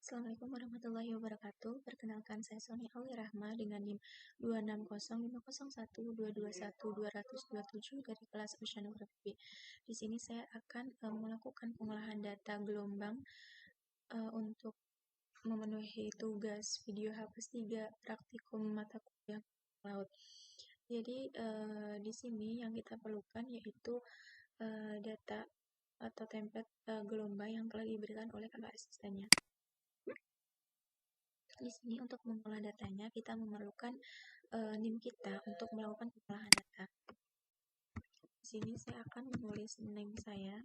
Assalamualaikum warahmatullahi wabarakatuh. Perkenalkan saya Sony Aulia Rahma dengan NIM 2605012212227 dari kelas Oceanografi B. Di sini saya akan melakukan pengolahan data gelombang untuk memenuhi tugas video H+3 praktikum mata kuliah laut. Jadi di sini yang kita perlukan yaitu data atau template gelombang yang telah diberikan oleh kakak asistennya. Di sini untuk mengolah datanya kita memerlukan NIM kita untuk melakukan pengolahan data. Di sini saya akan menulis NIM saya.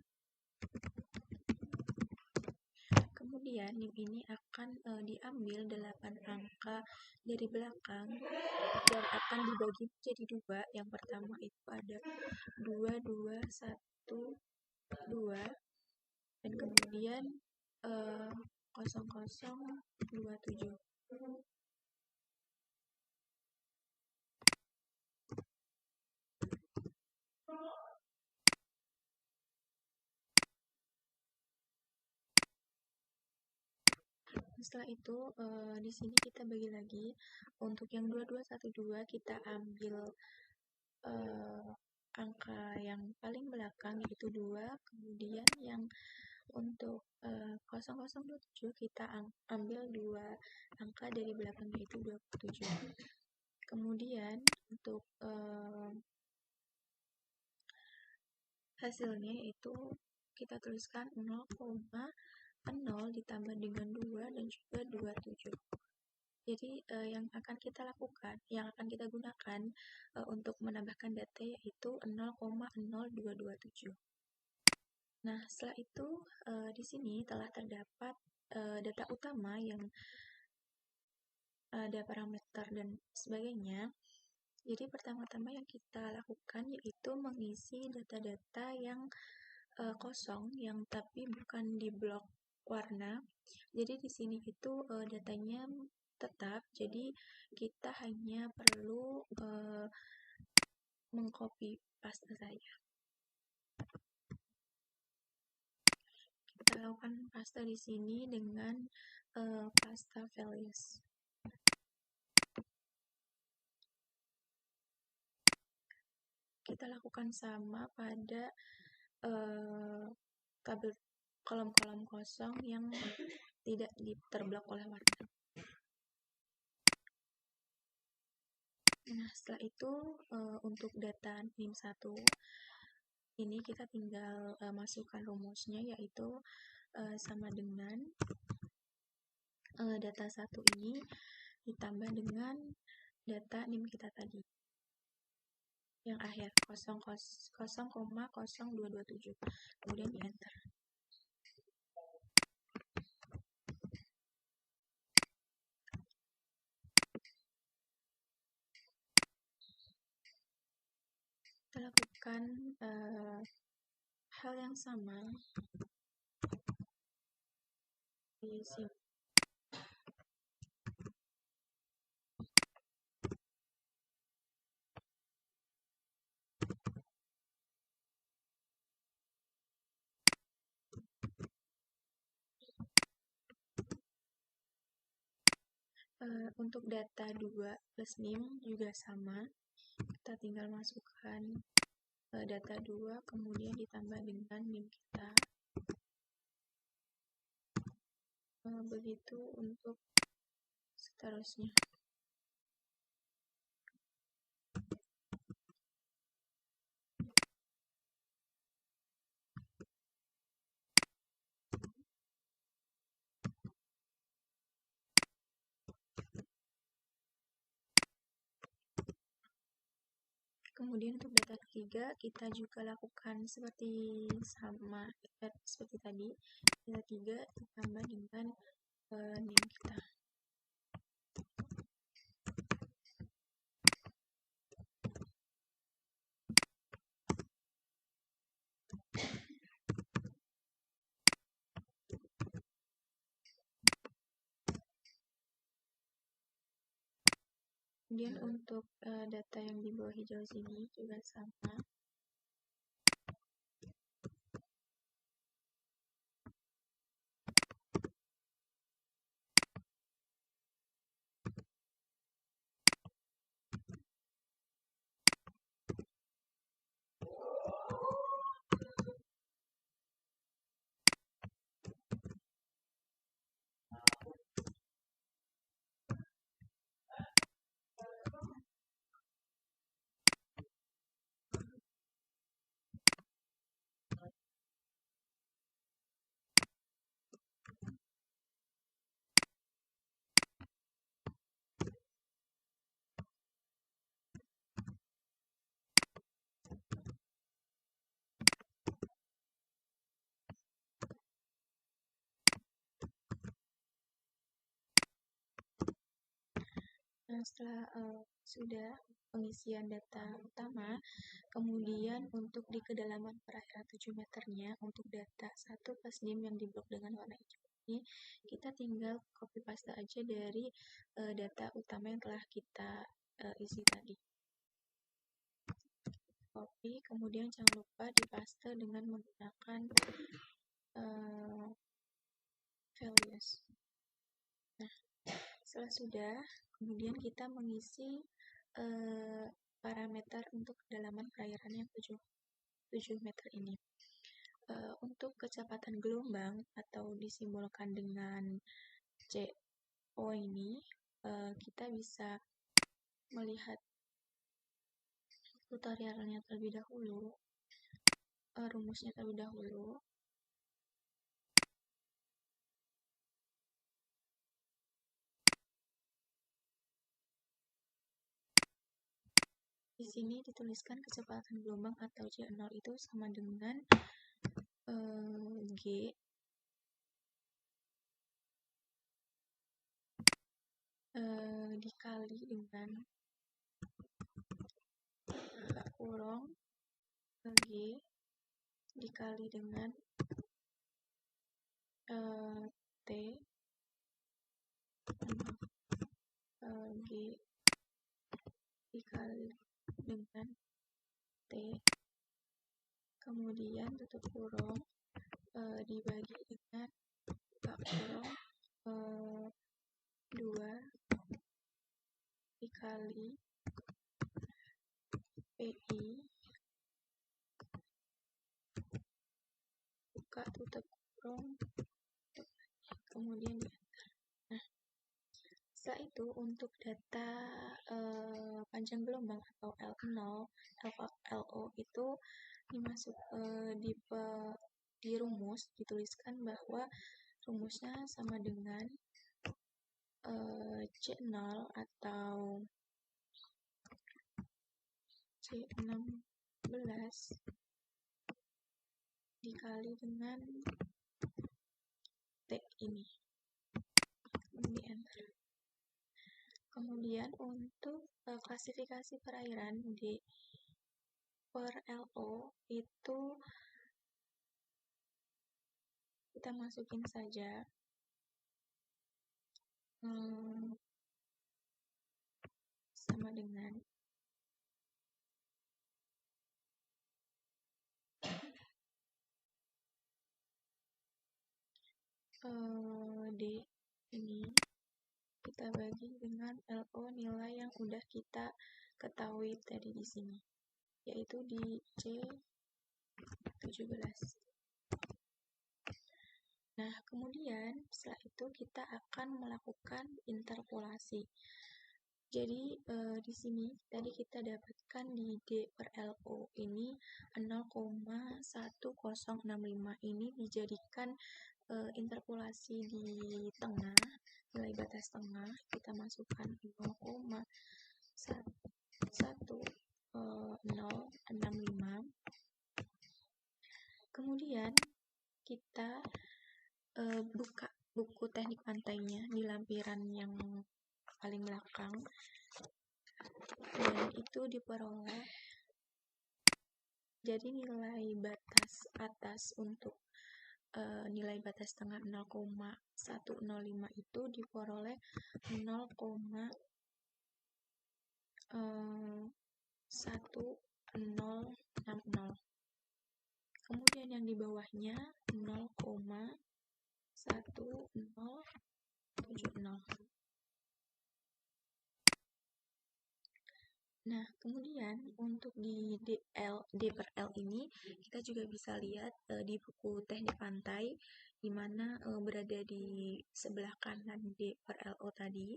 Kemudian NIM ini akan diambil 8 angka dari belakang dan akan dibagi menjadi 2. Yang pertama itu ada 2212 dan kemudian 0027. Setelah itu di sini kita bagi lagi. Untuk yang 2212 kita ambil angka yang paling belakang yaitu 2, kemudian yang untuk 0027 kita ambil 2 angka dari belakang yaitu 27. Kemudian untuk hasilnya yaitu kita tuliskan 0,0 ditambah dengan 2 dan juga 27. Jadi yang akan kita lakukan, yang akan kita gunakan untuk menambahkan data yaitu 0,0227. Nah, setelah itu di sini telah terdapat data utama yang ada parameter dan sebagainya. Jadi pertama-tama yang kita lakukan yaitu mengisi data-data yang kosong, yang tapi bukan di blok warna. Jadi di sini itu datanya tetap, jadi kita hanya perlu mengcopy paste saja. Kita lakukan paste di sini dengan paste values. Kita lakukan sama pada tabel kolom-kolom kosong yang tidak terblok oleh warna. Nah, setelah itu untuk data NIM 1 ini kita tinggal masukkan rumusnya yaitu sama dengan data 1 ini ditambah dengan data NIM kita tadi yang akhir 0,0227, kemudian di enter. Kita lakukan hal yang sama di sini. Untuk data 2 plus NIM juga sama. Kita tinggal masukkan data 2 kemudian ditambah dengan NIM kita. Begitu untuk seterusnya. Kemudian untuk data ketiga kita juga lakukan seperti tadi. Data 3 ditambah dengan NIM kita. Kemudian untuk data yang di bawah hijau sini juga sama. Nah, setelah sudah pengisian data utama, kemudian untuk di kedalaman perairan 7 meternya, untuk data 1 plus dim yang diblok dengan warna hijau ini, kita tinggal copy paste aja dari data utama yang telah kita isi tadi. Copy, kemudian jangan lupa dipaste dengan menggunakan values. Nah, setelah sudah, kemudian kita mengisi parameter untuk kedalaman perairan yang 7 meter ini. Untuk kecepatan gelombang atau disimbolkan dengan CO ini, kita bisa melihat tutorialnya terlebih dahulu, rumusnya terlebih dahulu. Di sini dituliskan kecepatan gelombang atau C0 itu sama dengan G dikali dengan kurang G dikali dengan T G dikali dengan T, kemudian tutup kurung dibagi dengan kurung 2 dikali PI buka tutup kurung, kemudian diantar. Nah, setelah itu untuk data panjang gelombang atau L0, LO itu dimasuk di rumus dituliskan bahwa rumusnya sama dengan C0 atau C16 dikali dengan T ini. Kemudian untuk klasifikasi perairan D per LO itu kita masukin saja sama dengan D ini kita bagi dengan LO nilai yang udah kita ketahui tadi di sini, yaitu di C17. Nah, kemudian setelah itu kita akan melakukan interpolasi. Jadi di sini tadi kita dapatkan di D per LO ini 0,1065 ini dijadikan interpolasi di tengah, nilai batas tengah kita masukkan 0,1065. Kemudian kita buka buku teknik pantainya di lampiran yang paling belakang, dan itu diperoleh. Jadi nilai batas atas untuk nilai batas tengah 0,105 itu diperoleh 0,1060. Kemudian yang di bawahnya 0,1070. Nah, kemudian untuk di D per L ini kita juga bisa lihat di buku teknik pantai di mana berada di sebelah kanan D per LO tadi.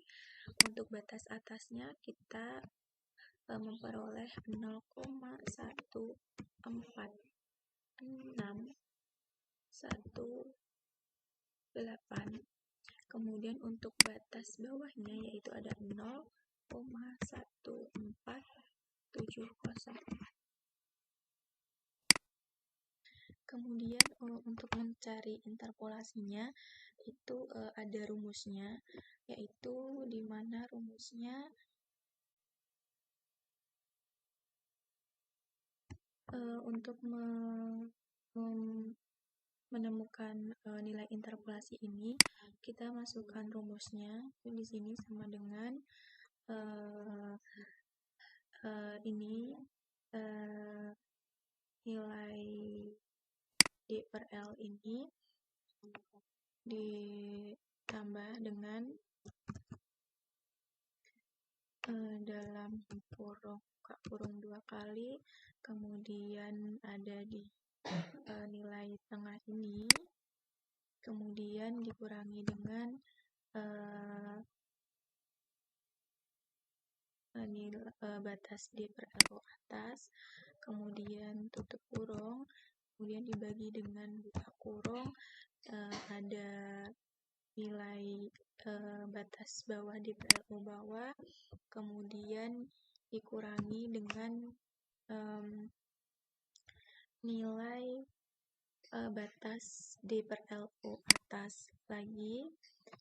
Untuk batas atasnya kita memperoleh 0,146618. Kemudian untuk batas bawahnya yaitu ada 0,1470. Kemudian untuk mencari interpolasinya itu ada rumusnya, yaitu di mana rumusnya untuk menemukan nilai interpolasi ini, kita masukkan rumusnya. Di sini sama dengan ini nilai D per L ini ditambah dengan dalam kurung buka kurung 2 kali, kemudian ada di nilai tengah ini, kemudian dikurangi dengan batas D per LO atas, kemudian tutup kurung, kemudian dibagi dengan buka kurung, ada nilai batas bawah D per LO bawah, kemudian dikurangi dengan nilai batas D per LO atas lagi,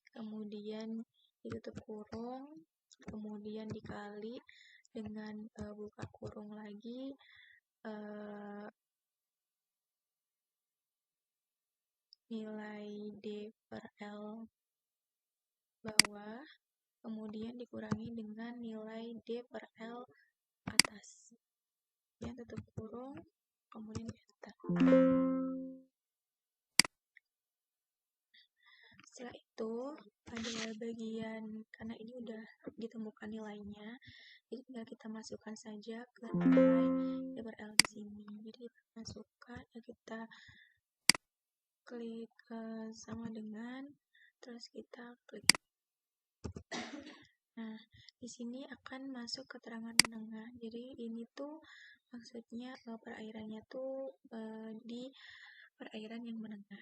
kemudian ditutup kurung, kemudian dikali dengan buka kurung lagi, nilai D per L bawah, kemudian dikurangi dengan nilai D per L atas. Ya, tutup kurung, kemudian enter. Setelah itu pada bagian, karena ini udah ditemukan nilainya, jadi tinggal kita masukkan saja ke nilai D per L di sini. Jadi kita masukkan, kita klik sama dengan, terus kita klik. Nah, di sini akan masuk keterangan menengah. Jadi ini tuh maksudnya perairannya tuh di perairan yang menengah.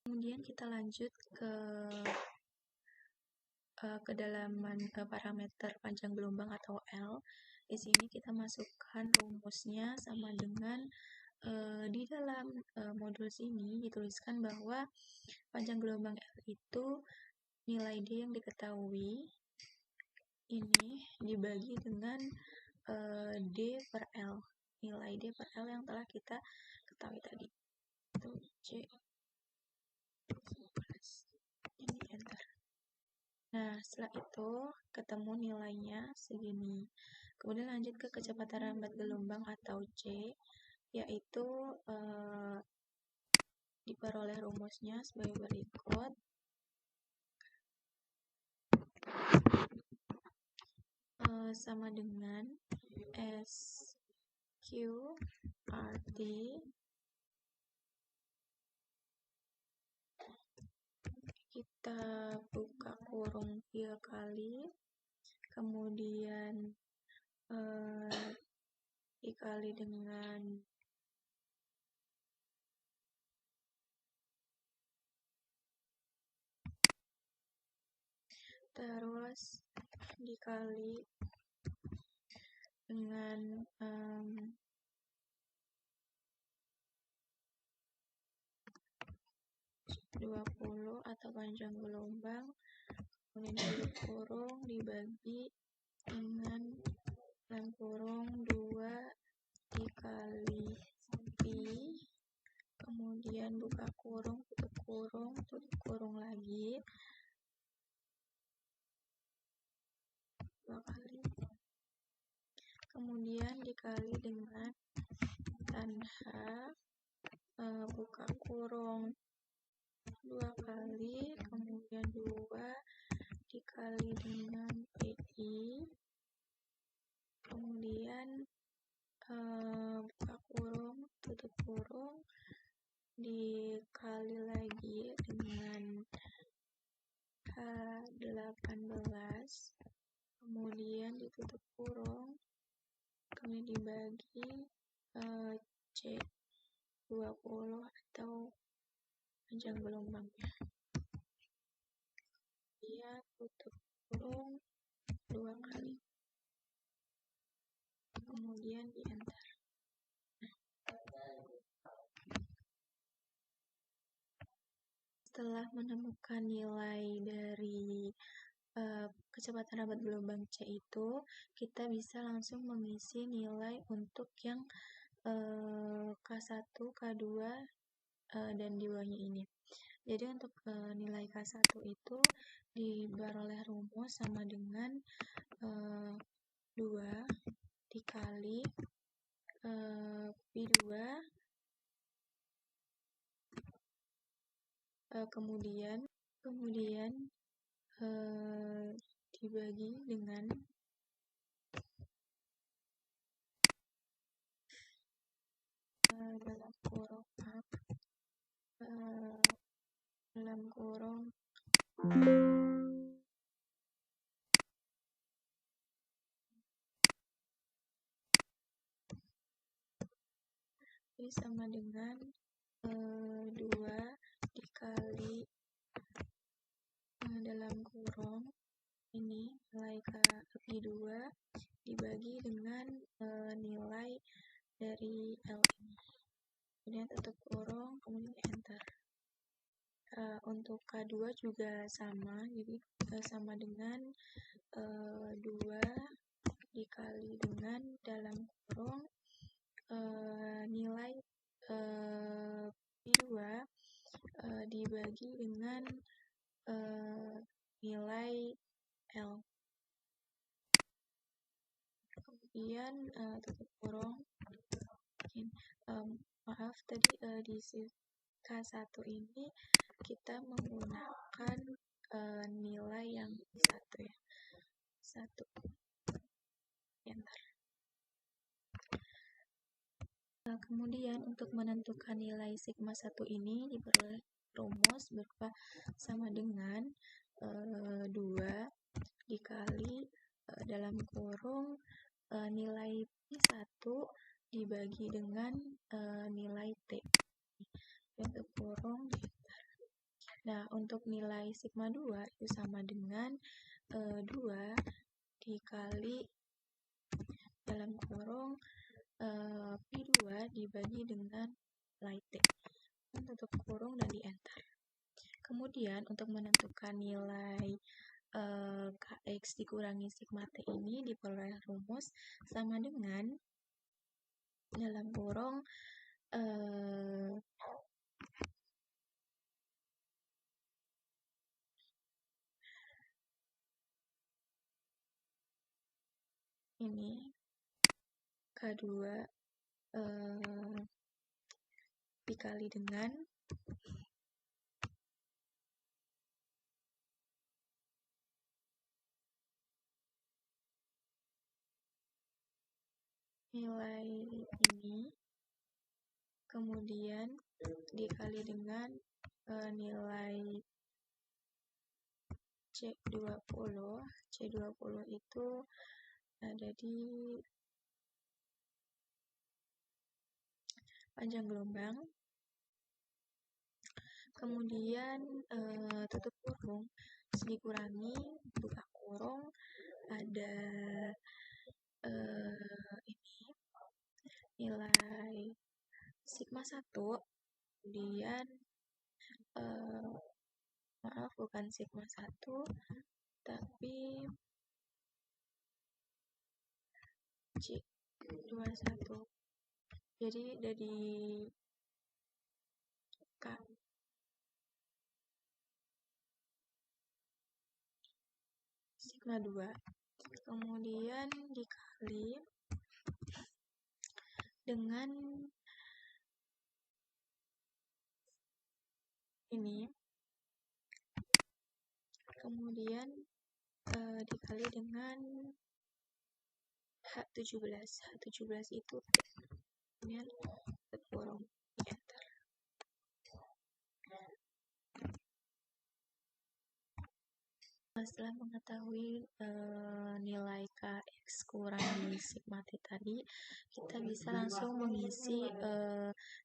Kemudian kita lanjut ke kedalaman parameter panjang gelombang atau L. Di sini kita masukkan rumusnya sama dengan di dalam modul sini dituliskan bahwa panjang gelombang L itu nilai D yang diketahui ini dibagi dengan D per L, nilai D per L yang telah kita ketahui tadi. Itu C. Ini enter. Nah, setelah itu ketemu nilainya segini. Kemudian lanjut ke kecepatan lambat gelombang atau C, yaitu diperoleh rumusnya sebagai berikut. Sama dengan SQRT kita buka kurung 3 kali, kemudian dikali dengan terus dikali dengan 20 atau panjang gelombang, kemudian ditutup kurung dibagi dengan dalam kurung 2 dikali pi, kemudian buka kurung, tutup kurung lagi 2 kali, kemudian dikali dengan tan H, buka kurung 2 kali, kemudian 2 dikali dengan PI, kemudian buka kurung, tutup kurung, dikali lagi dengan H18, kemudian ditutup kurung, kemudian dibagi C20 atau panjang gelombangnya. Dia tutup kurung 2 kali. kemudian di enter. Setelah menemukan nilai dari kecepatan rabat gelombang C itu, kita bisa langsung mengisi nilai untuk yang K1, K2, dan di bawahnya ini. Jadi untuk nilai K1 itu diperoleh rumus sama dengan 2 dikali Pi2 kemudian dibagi dengan dalam kurung ini sama dengan 2 dikali dalam kurung ini nilai Pi2 dibagi dengan nilai dari L ini. Kemudian tutup kurung, kemudian enter. Untuk K2 juga sama, jadi sama dengan 2 dikali dengan dalam kurung nilai Pi2 dibagi dengan nilai L. Kemudian tutup kurung. Maaf tadi di K1 ini kita menggunakan nilai yang 1 ya. 1. Enter. Kemudian untuk menentukan nilai sigma 1 ini diperoleh rumus berupa sama dengan 2 dikali dalam kurung nilai Pi1 dibagi dengan nilai T. Untuk kurung di enter. Nah, untuk nilai sigma 2 itu sama dengan 2 dikali dalam kurung Pi2 dibagi dengan nilai T. Tutup kurung dan di enter. Kemudian untuk menentukan nilai Kx dikurangi sigma T ini diperoleh rumus sama dengan dalam kurung ini K2 dikali dengan nilai ini, kemudian dikali dengan nilai C20. C20 itu ada di panjang gelombang. Kemudian tutup kurung, dikurangi buka kurung, ada ini nilai sigma 1, kemudian maaf bukan sigma 1 tapi C21. Jadi dari K sigma 2 kemudian dikali dengan ini, kemudian dikali dengan H17. H17 itu T. Kemudian kurung enter. Setelah mengetahui nilai Kx kurang di sigma T tadi, kita bisa langsung mengisi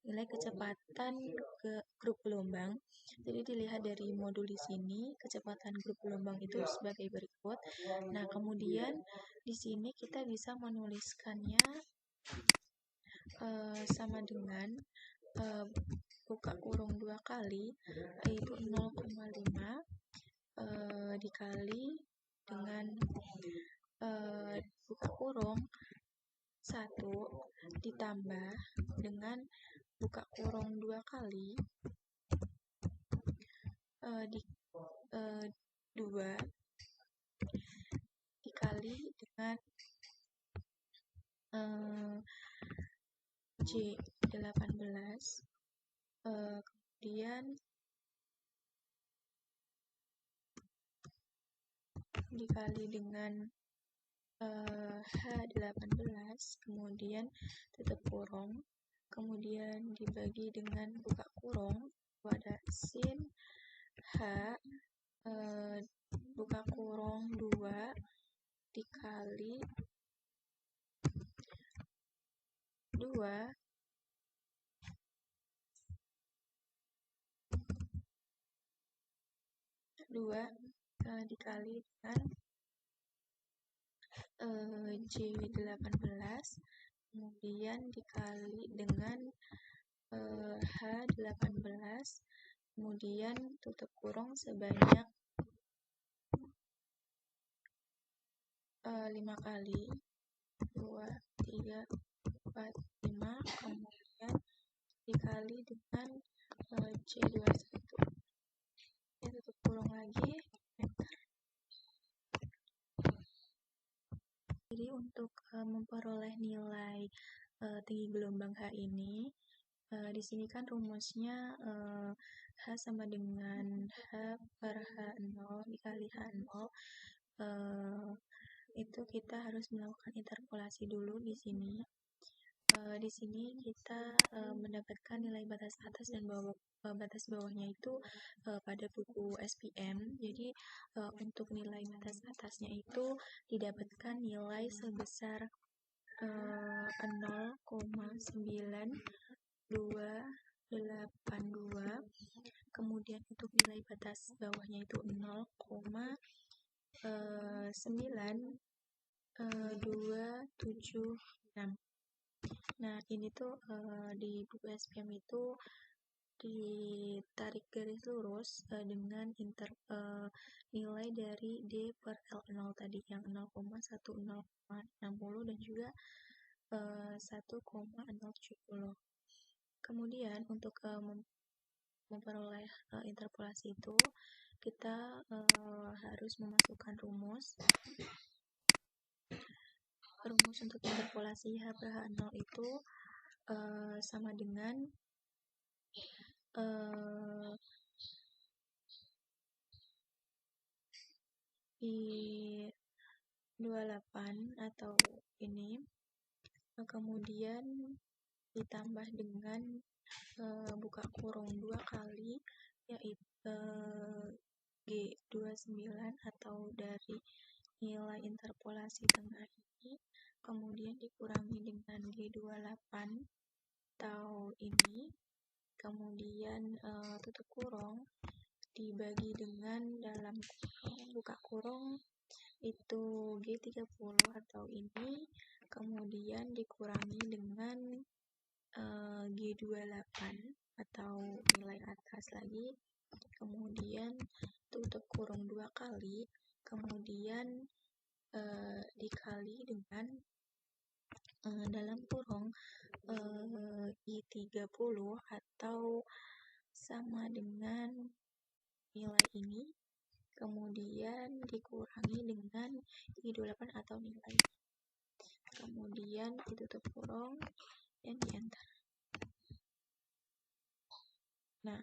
nilai kecepatan ke grup gelombang. Jadi dilihat dari modul di sini, kecepatan grup gelombang itu sebagai berikut. Nah, kemudian di sini kita bisa menuliskannya sama dengan buka kurung 2 kali, yaitu 0,5 dikali dengan buka kurung 1 ditambah dengan buka kurung 2 kali 2 dikali dengan J18, kemudian dikali dengan H18, kemudian tutup kurung, kemudian dibagi dengan buka kurung, ada sin H buka kurung 2 dikali 2 dikali dengan J18, kemudian dikali dengan H18, kemudian tutup kurung sebanyak 5 kali 2, 3, 4, 5, kemudian dikali dengan J21, ya, tutup kurung lagi. Jadi untuk memperoleh nilai tinggi gelombang H ini, di sini kan rumusnya H sama dengan H per H0 dikali H0. Itu kita harus melakukan interpolasi dulu di sini. Di sini kita mendapatkan nilai batas atas dan batas bawahnya itu pada buku SPM. Jadi untuk nilai batas atasnya itu didapatkan nilai sebesar 0,9282, kemudian untuk nilai batas bawahnya itu 0,9276. Nah, ini tuh di buku SPM itu ditarik garis lurus dengan nilai dari D per L0 tadi yang 0,1060 dan juga 1,070. Kemudian untuk memperoleh interpolasi itu kita harus memasukkan rumus untuk interpolasi H per H0 itu sama dengan di 28 atau ini, kemudian ditambah dengan buka kurung 2 kali, yaitu G29 atau dari nilai interpolasi tengah ini, kemudian dikurangi dengan G28 atau ini, kemudian tutup kurung dibagi dengan dalam buka kurung itu G30 atau ini, kemudian dikurangi dengan G28 atau nilai atas lagi, kemudian tutup kurung 2 kali, kemudian dikali dengan dalam kurung I30 atau sama dengan nilai ini, kemudian dikurangi dengan I28 atau nilai, kemudian ditutup kurung dan di enter. Nah,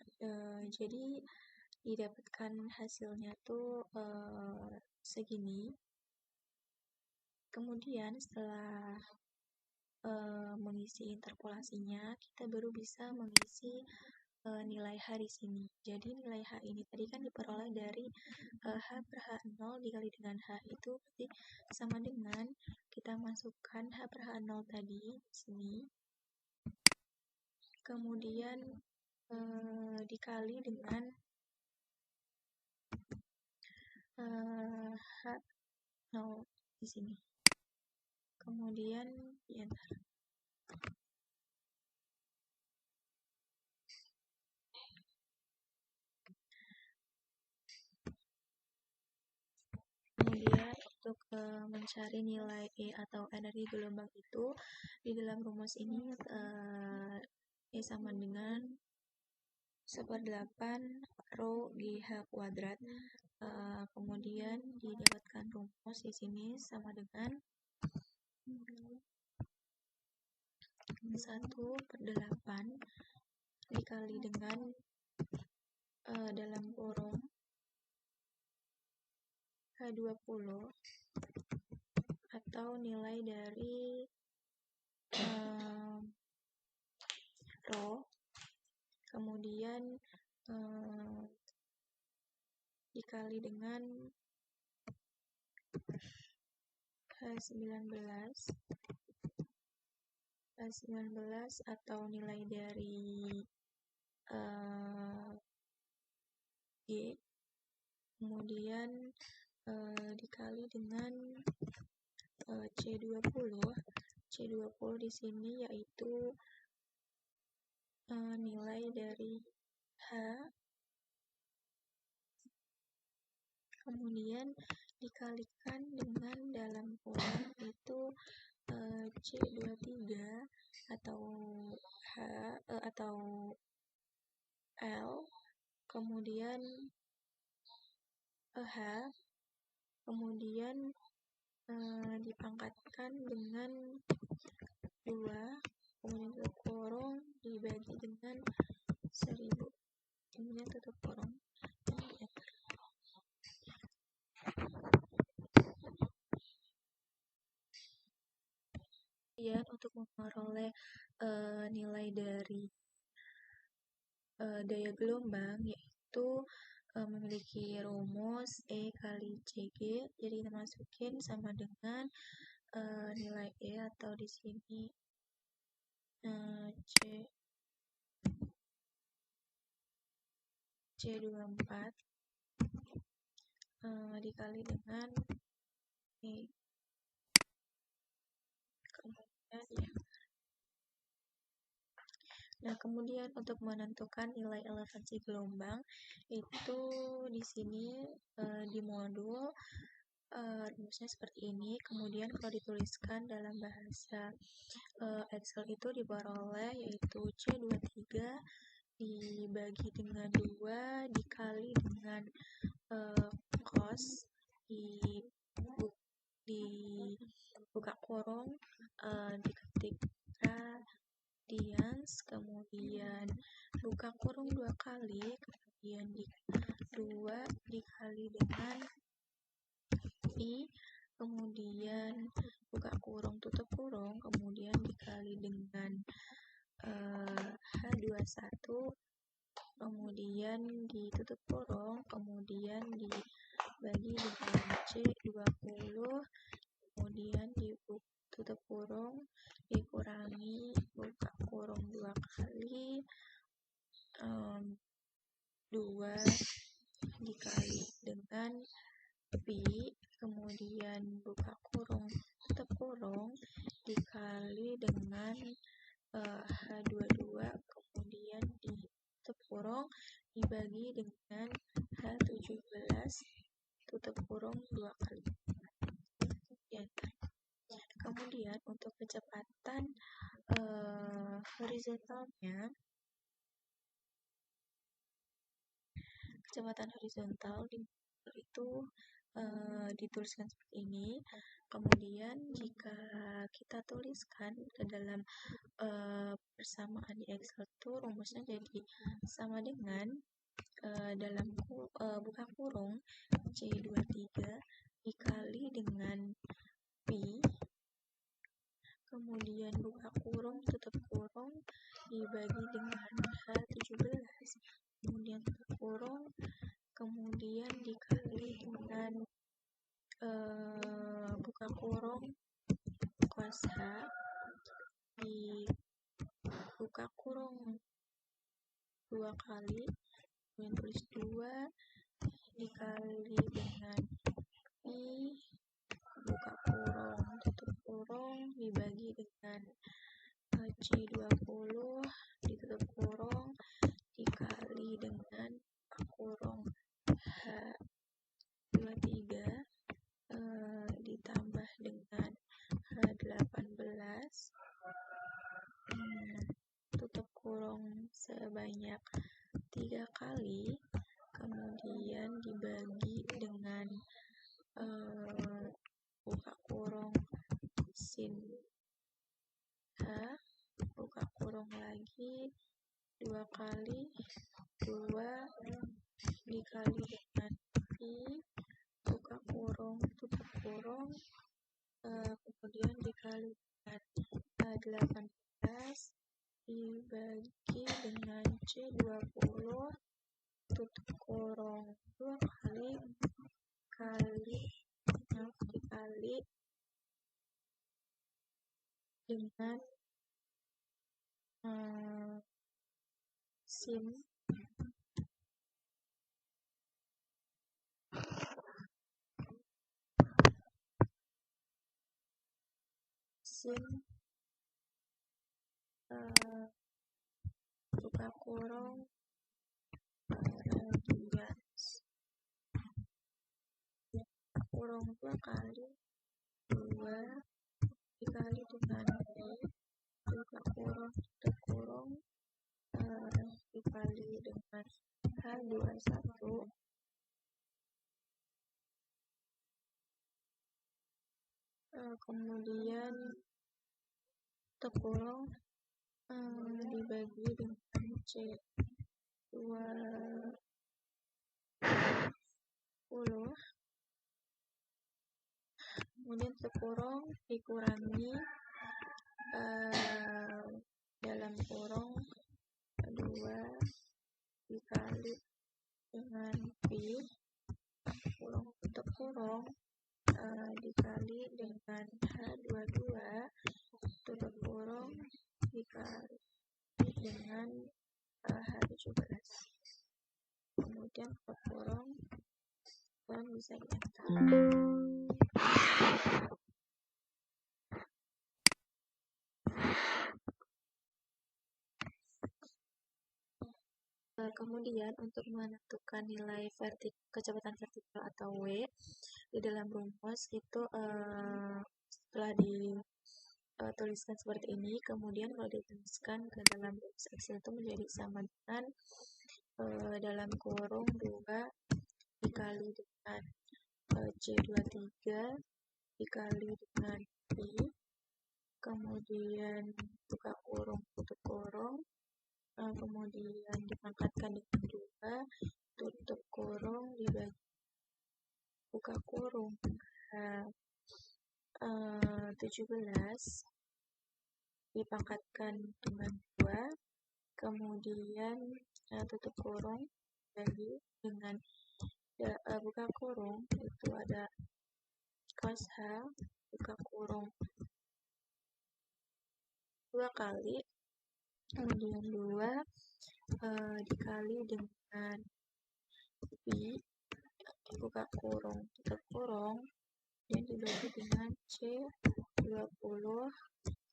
jadi didapatkan hasilnya tuh segini. Kemudian setelah mengisi interpolasinya, kita baru bisa mengisi nilai H di sini. Jadi nilai H ini tadi kan diperoleh dari H per H0 dikali dengan H, itu berarti sama dengan kita masukkan H per H0 tadi di sini, kemudian dikali dengan H0 di sini, kemudian di enter. mencari nilai E atau energi gelombang itu, di dalam rumus ini E sama dengan 1/8 rho GH kuadrat. Kemudian didapatkan rumus di sini sama dengan 1/8 dikali dengan dalam kurung H20 atau nilai dari rho, kemudian dikali dengan H19 atau nilai dari G, kemudian dikali dengan C20. C20 di sini yaitu nilai dari H, kemudian dikalikan dengan dalam kurung itu C23 atau H atau L, kemudian H, kemudian dipangkatkan dengan 2, kemudian tutup kurung dibagi dengan 1000, kemudian tutup kurung. Kemudian untuk memperoleh nilai dari daya gelombang, yaitu memiliki rumus E kali CG, jadi kita masukin sama dengan nilai E atau di sini C24 dikali dengan E. Kemudian untuk menentukan nilai elevasi gelombang itu di sini di modul rumusnya seperti ini. Kemudian kalau dituliskan dalam bahasa Excel itu diperoleh yaitu C23 dibagi dengan 2 dikali dengan cos dibuka kurung diketik radians, kemudian buka kurung 2 kali, kemudian 2 dikali dengan pi, kemudian buka kurung tutup kurung, kemudian dikali dengan H21, kemudian ditutup kurung, kemudian dibagi dengan C20, kemudian ditutup kurung dikurangi buka kurung 2 kali 2 dikali dengan pi, kemudian buka kurung tutup kurung dikali dengan H22, kemudian ditutup kurung dibagi dengan H17 tutup kurung 2 kali. Kemudian untuk kecepatan horizontalnya, kecepatan horizontal itu dituliskan seperti ini. Kemudian jika kita tuliskan ke dalam persamaan di Excel itu rumusnya jadi sama dengan dalam buka kurung C23 dikali dengan pi, kemudian buka kurung tutup kurung dibagi dengan H17, kemudian tutup kurung, kemudian dikali dengan buka kurung cos H, dibuka kurung 2 kali, kemudian tulis 2 dikali dengan pi, buka kurung tutup kurung dibagi dengan C20 ditutup kurung dikali dengan kurung H23 ditambah tutup kurung sebanyak 3 kali, kemudian dibagi dengan buka kurung sin H, buka kurung lagi 2 kali, 2 dikali dengan I, buka kurung, tutup kurung, kemudian dikali dengan 18 dibagi dengan C20, tutup kurung 2 kali, dikali dengan sin buka kurung radians, kurung 2 kali, 2 dikali dengan I, buka kurung, tutup kurung, dikali dengan H21, kemudian tutup kurung, dibagi dengan C20, kemudian tutup kurung dikurangi dalam kurung 2 dikali dengan P, kurung tutup kurung, dikali dengan H22, tutup kurung dikali dengan H17, kemudian tutup kurung dan bisa diantar. Kemudian untuk menentukan nilai kecepatan vertikal atau W di dalam rumus itu setelah dituliskan seperti ini, kemudian kalau dituliskan ke dalam rumus Excel itu menjadi sama dengan dalam kurung 2 dikali dengan C23 dikali dengan I, kemudian buka kurung tutup kurung, kemudian dipangkatkan dengan 2, tutup kurung dibagi buka kurung 17 dipangkatkan dengan 2, kemudian tutup kurung dibagi dengan buka kurung itu ada cos H, buka kurung 2 kali, kemudian 2 dikali dengan I, buka kurung tutup kurung, dan dibagi dengan C20,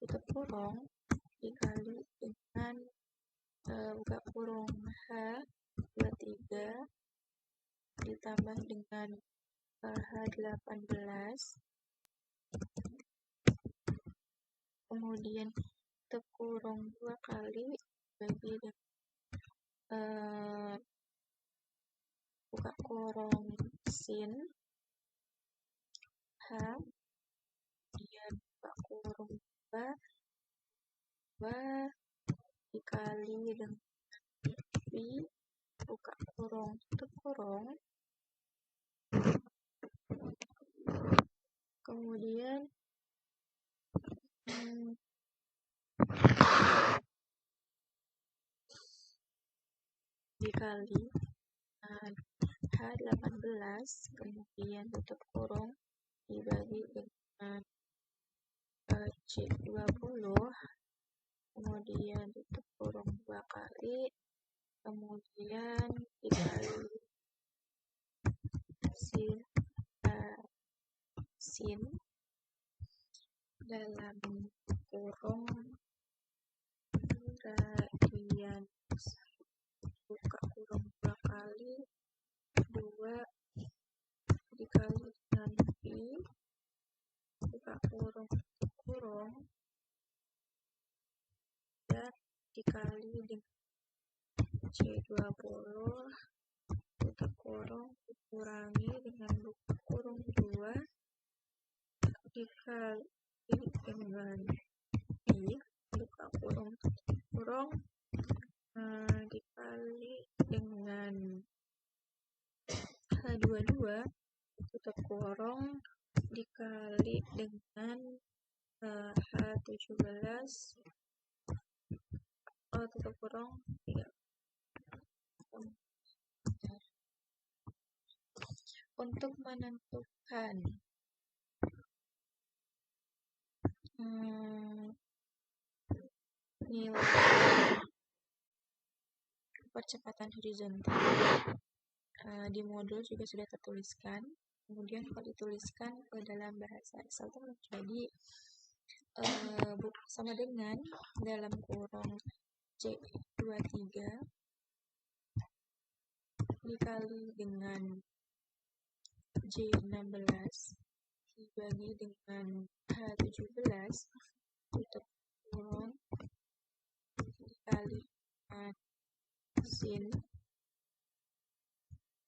tutup kurung dikali dengan buka kurung H23 ditambah dengan H18, kemudian tutup kurung 2 kali bagi dengan buka kurung sin H, kemudian buka kurung 2 dikali dengan I, buka kurung tutup kurung, kemudian dikali H18, kemudian tutup kurung dibagi dengan C20, kemudian tutup kurung 2 kali, kemudian dikali sin dalam kurung radians, buka kurung 2 kali, 2 dikali dengan I, buka kurung tutup kurung, dikali dengan C20 tutup kurung dikurangi dengan buka kurung 2 dikali dengan I buka kurung tutup kurung dikali dengan H22 tutup kurung dikali dengan H17 tutup kurung 3. Untuk menentukan nilai percepatan horizontal di modul juga sudah tertuliskan. Kemudian kalau dituliskan ke dalam bahasa Excel itu menjadi sama dengan dalam kurung C23 dikali dengan J16 dibagi dengan H17 tutup kurung dikali dengan sin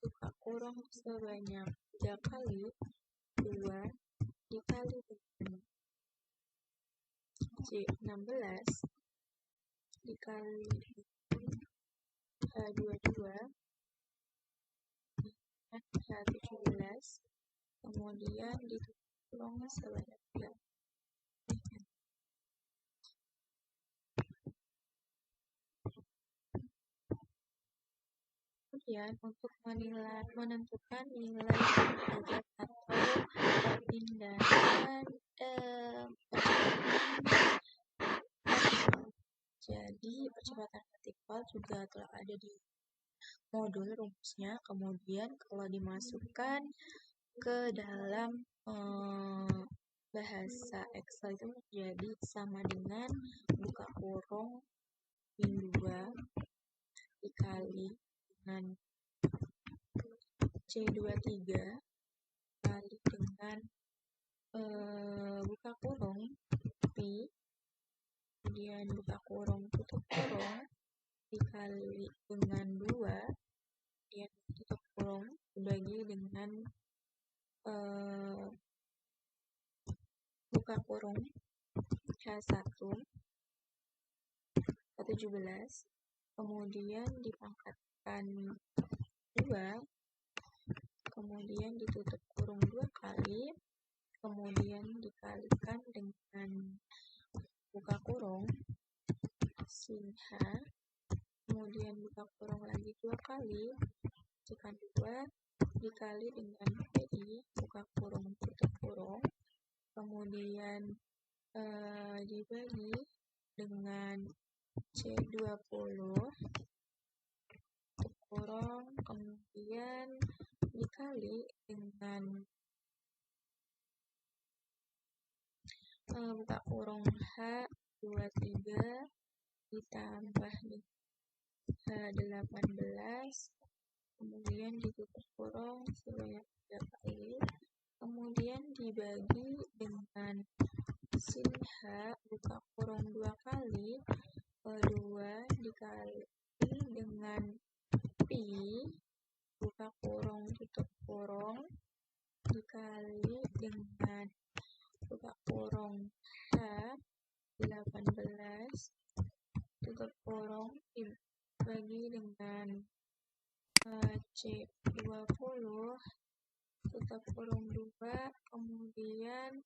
buka kurung sebanyak 3 kali 2 dikali dengan J16 dikali H22 dengan H17 kemudian ditutup kurung sebanyak 3. Kemudian untuk menentukan nilai derajat atau perpindahan jadi percepatan vertikal juga telah ada di modul rumusnya. Kemudian kalau dimasukkan ke dalam bahasa Excel itu menjadi sama dengan buka kurung min 2 dikali dengan C23 kali dengan buka kurung Pi kemudian buka kurung tutup kurung dikali dengan 2 kemudian tutup kurung dibagi dengan buka kurung H1 17 kemudian dipangkatkan 2 kemudian ditutup kurung 2 kali kemudian dikalikan dengan buka kurung sin H kemudian buka kurung lagi 2 kali tekan 2 dikali dengan PI buka kurung tutup kurung kemudian dibagi dengan C20 tutup kurung kemudian dikali dengan buka kurung H23 ditambah H18 kemudian ditutup kurung sebanyak 3 kali kemudian dibagi dengan sin H buka kurung 2 kali 2 dikali dengan Pi buka kurung tutup kurung dikali dengan buka kurung H18 tutup kurung dibagi dengan C20 tutup kurung 2 kemudian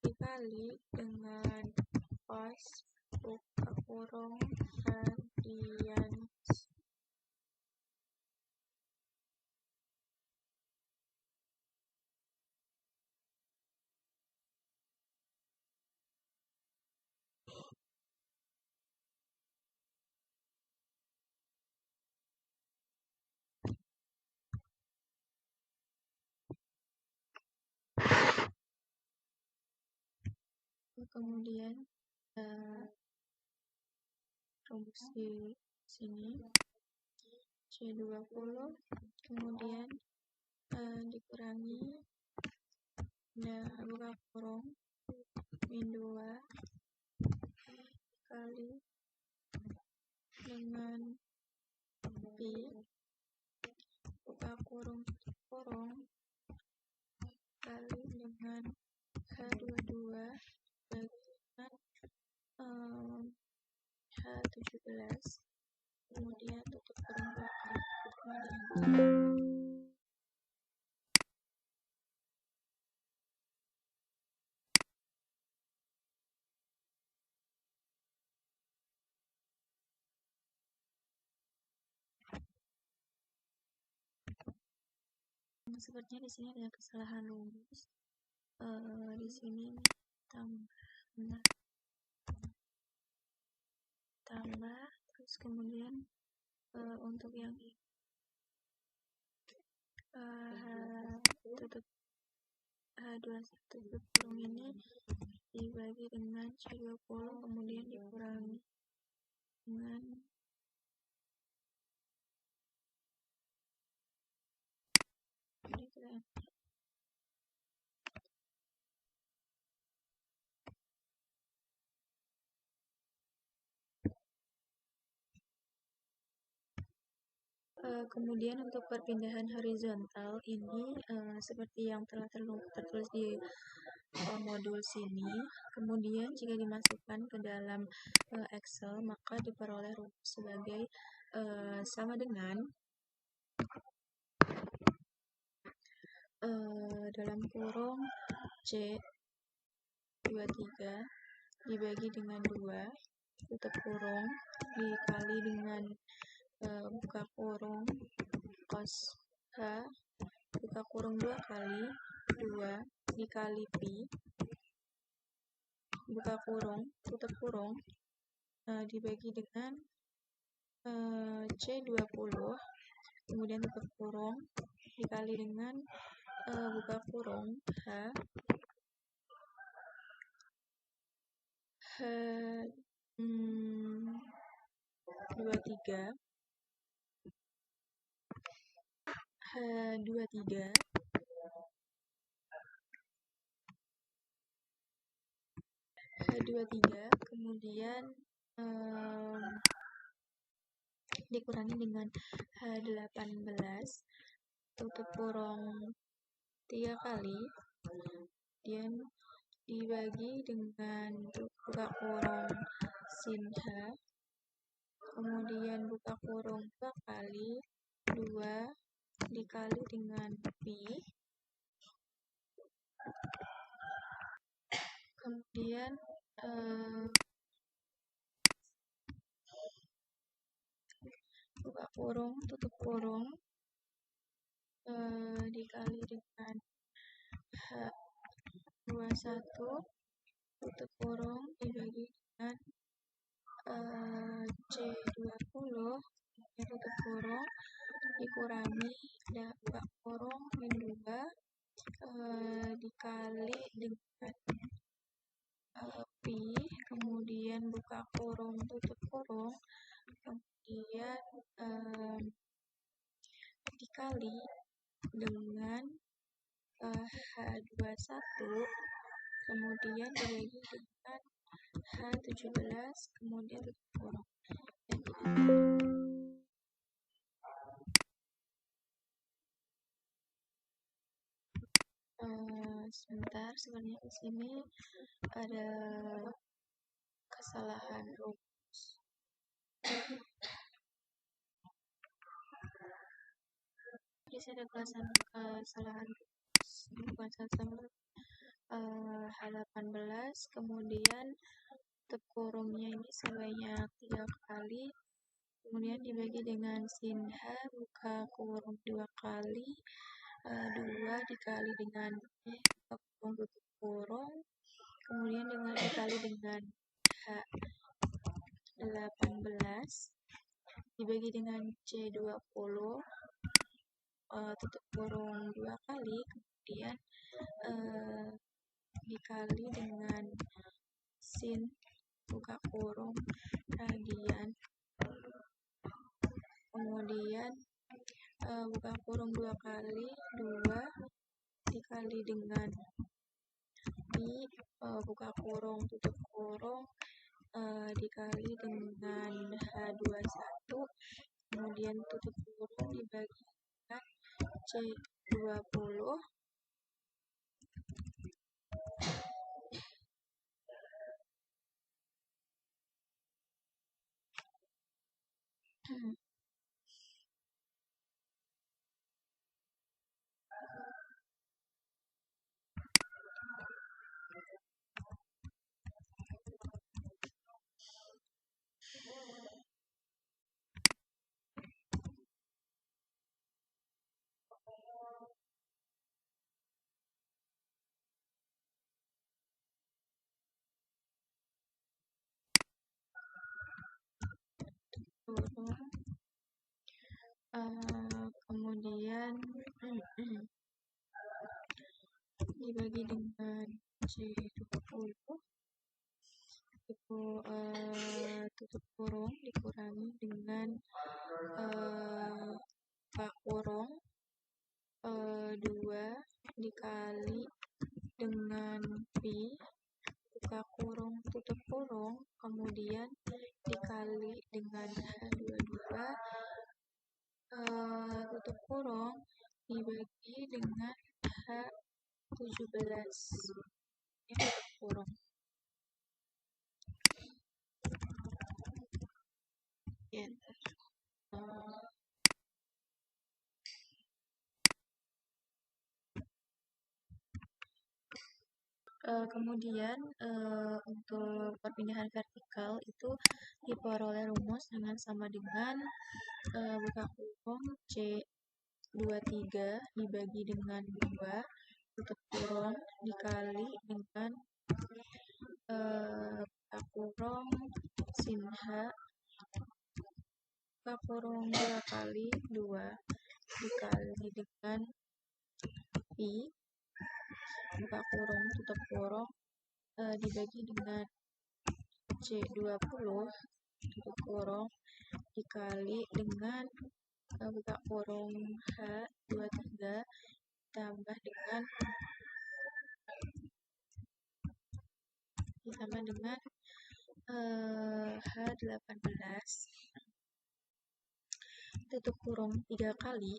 dikali dengan cos buka kurung radian kemudian rumus di sini C20 kemudian dikurangi buka kurung min 2 kali dengan pi buka kurung tutup kurung kali dengan H22 bagi dengan H17, kemudian tutup kurung 2 kali. Sepertinya di sini ada kesalahan rumus. Di sini tambah terus kemudian untuk yang tutup H21 tutup kurung ini dibagi dengan C20 kemudian dikurangi dengan kemudian untuk perpindahan horizontal ini seperti yang telah tertulis di modul sini, kemudian jika dimasukkan ke dalam Excel maka diperoleh rumus sebagai sama dengan dalam kurung C23 dibagi dengan 2 tutup kurung dikali dengan buka kurung cos H buka kurung 2 kali 2 dikali pi buka kurung tutup kurung dibagi dengan C20 kemudian tutup kurung dikali dengan buka kurung H23 kemudian dikurangi dengan H18 tutup kurung 3 kali kemudian dibagi dengan buka kurung sin H kemudian buka kurung 2 kali 2 dikali dengan pi kemudian buka kurung tutup kurung dikali dengan H21 tutup kurung dibagi dengan C20 tutup kurung dikurangi buka kurung min 2 dikali dengan pi kemudian buka kurung tutup kurung kemudian dikali dengan H21 kemudian dibagi dengan H17 kemudian tutup kurung sebentar sebenarnya di sini ada kesalahan rumus. Di sini ada kesalahan rumus bukan sama H18 kemudian tutup kurungnya ini sebanyak 3 kali kemudian dibagi dengan sin H buka kurung 2 kali 2 dikali dengan buka kurung tutup kurung kemudian dikali dengan H18 dibagi dengan C20 tutup kurung 2 kali kemudian dikali dengan sin buka kurung radian kemudian buka kurung 2 kali 2 dikali dengan pi buka kurung tutup kurung dikali dengan H21, kemudian tutup kurung dibagi dengan C20. Kemudian dibagi dengan C20, itu tutup kurung dikurangi dengan buka kurung 2 dikali dengan pi, buka kurung tutup kurung, kemudian dikali dengan H22, tutup kurung dibagi dengan H17, ini tutup kurung. Enter. Kemudian untuk perpindahan vertikal itu diperoleh rumus dengan sama dengan buka kurung C23 dibagi dengan 2 tutup kurung dikali dengan buka kurung sin H buka kurung 2 kali 2 dikali dengan pi buka kurung tutup kurung dibagi dengan C20 tutup kurung dikali dengan buka kurung H23 ditambah dengan H18 tutup kurung 3 kali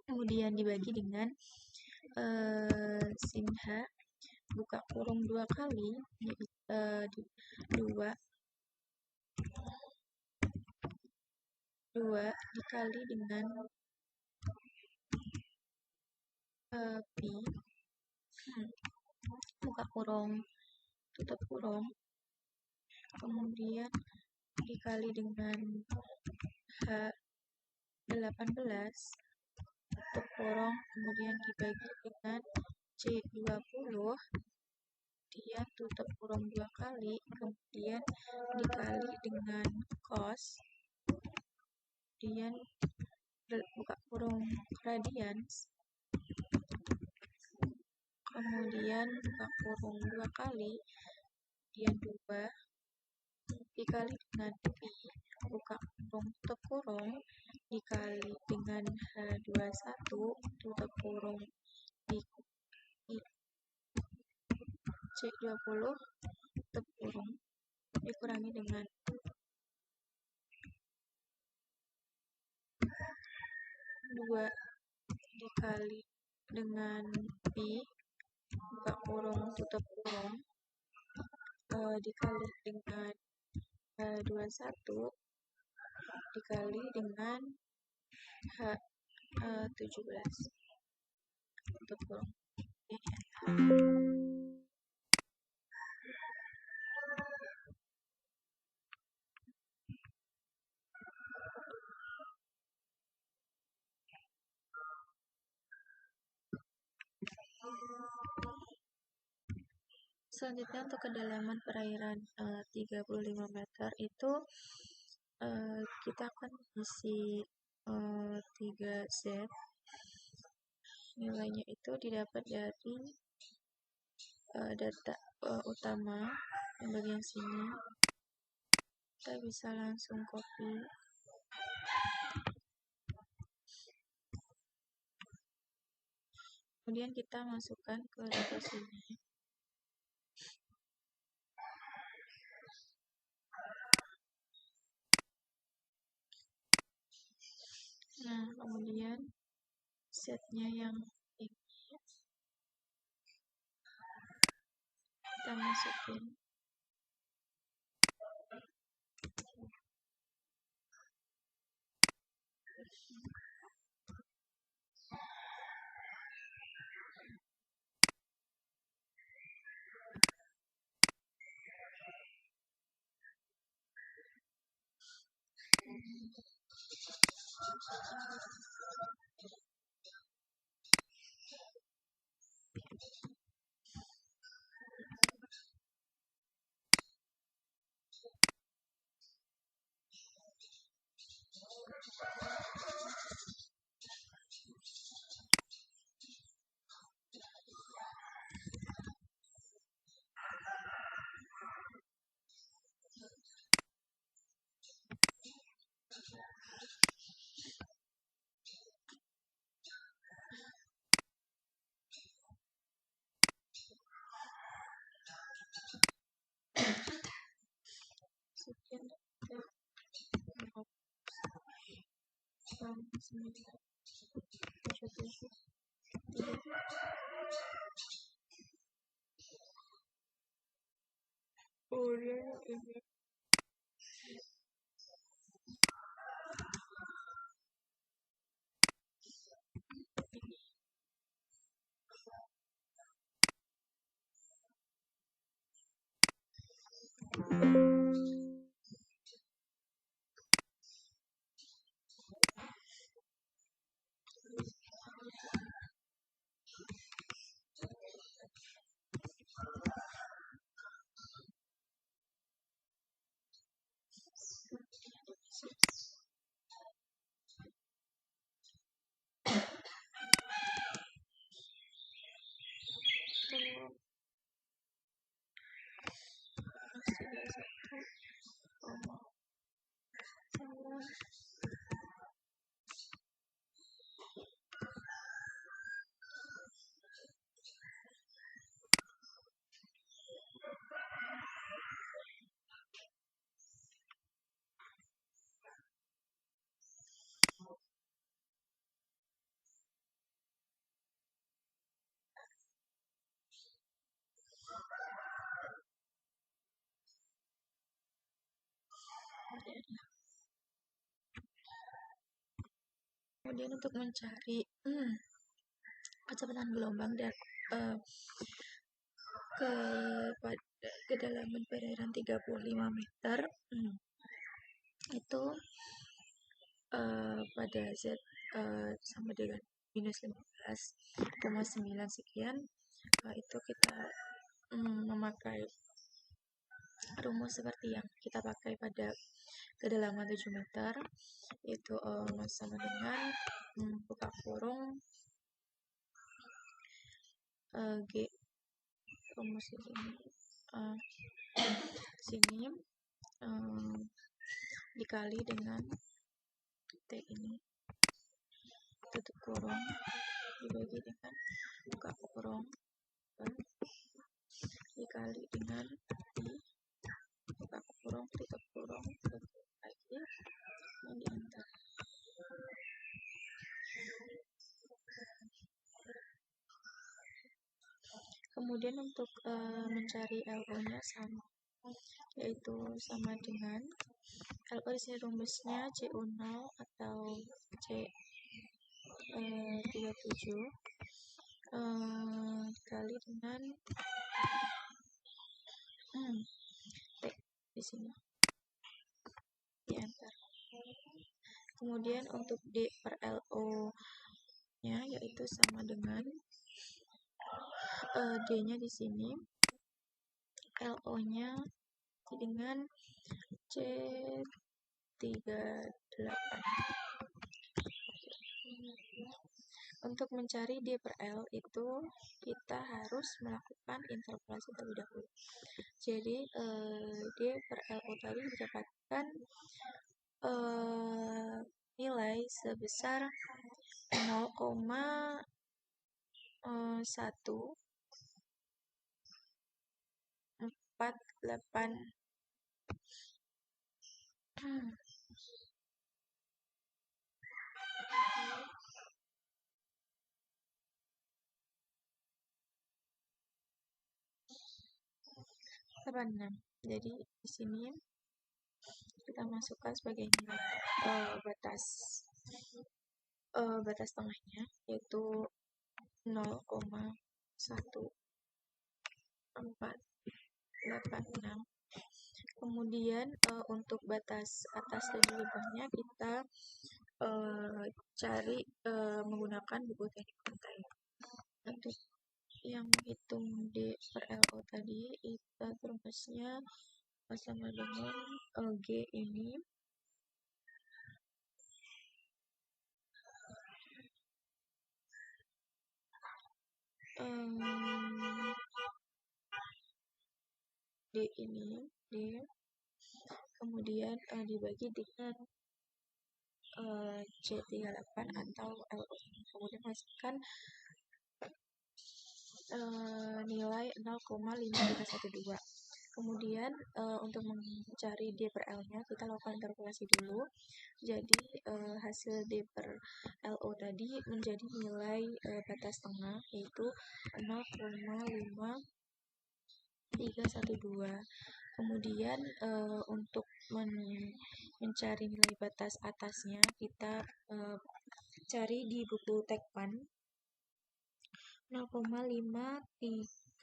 kemudian dibagi dengan sin H buka kurung 2 kali yaitu 2 dikali dengan pi buka kurung tutup kurung kemudian dikali dengan H18 tutup kurung kemudian dibagi dengan C20 dia tutup kurung 2 kali kemudian dikali dengan cos kemudian buka kurung radians kemudian buka kurung 2 kali kemudian 2 dikali dengan pi buka kurung tutup kurung dikali dengan H21 tutup kurung di C20 tutup kurung dikurangi dengan 2 dikali dengan pi buka kurung tutup kurung dikali dengan 21 dikali dengan H17 tutup kurung. Selanjutnya untuk kedalaman perairan 35 meter itu kita akan isi 3 Z. Nilainya itu didapat dari data utama yang bagian sini. Kita bisa langsung copy. Kemudian kita masukkan ke data sini. kemudian setnya yang ini kita masukin. Sekian kemudian ini kemudian untuk mencari kecepatan gelombang dan kedalaman perairan 35 meter itu pada Z sama dengan minus 15,9 sekian, itu kita memakai rumus seperti yang kita pakai pada kedalaman 7 meter, itu sama dengan buka kurung G rumus ini sini dikali dengan T ini, tutup kurung dibagi dengan buka kurung dikali dengan I buka kurung tutup kurung lagi yang diantar. Kemudian untuk mencari LO-nya sama, yaitu sama dengan LO di sini rumusnya CU0 atau C37 dikali dengan T di sini diantar. Kemudian untuk D per LO nya yaitu sama dengan D-nya di sini, LO-nya dengan C38. Untuk mencari D per L itu kita harus melakukan interpolasi terlebih dahulu. Jadi D per LO tadi didapatkan nilai sebesar 0,148 . 86. Jadi di sini kita masukkan sebagai nilai batas tengahnya, yaitu 0,1486. Kemudian untuk batas atas dan di bawahnya kita cari menggunakan buku teknik pantai. Untuk yang menghitung D per LO tadi, kita rumusnya sama dengan G ini D ini D, kemudian dibagi dengan C38 atau LO ini, kemudian masukkan nilai 0,5312. Kemudian untuk mencari D per L-nya kita lakukan interpolasi dulu. Jadi hasil D per LO tadi menjadi nilai batas tengah, yaitu 0,5312. Kemudian untuk mencari nilai batas atasnya kita cari di buku Tekpan 0,5312,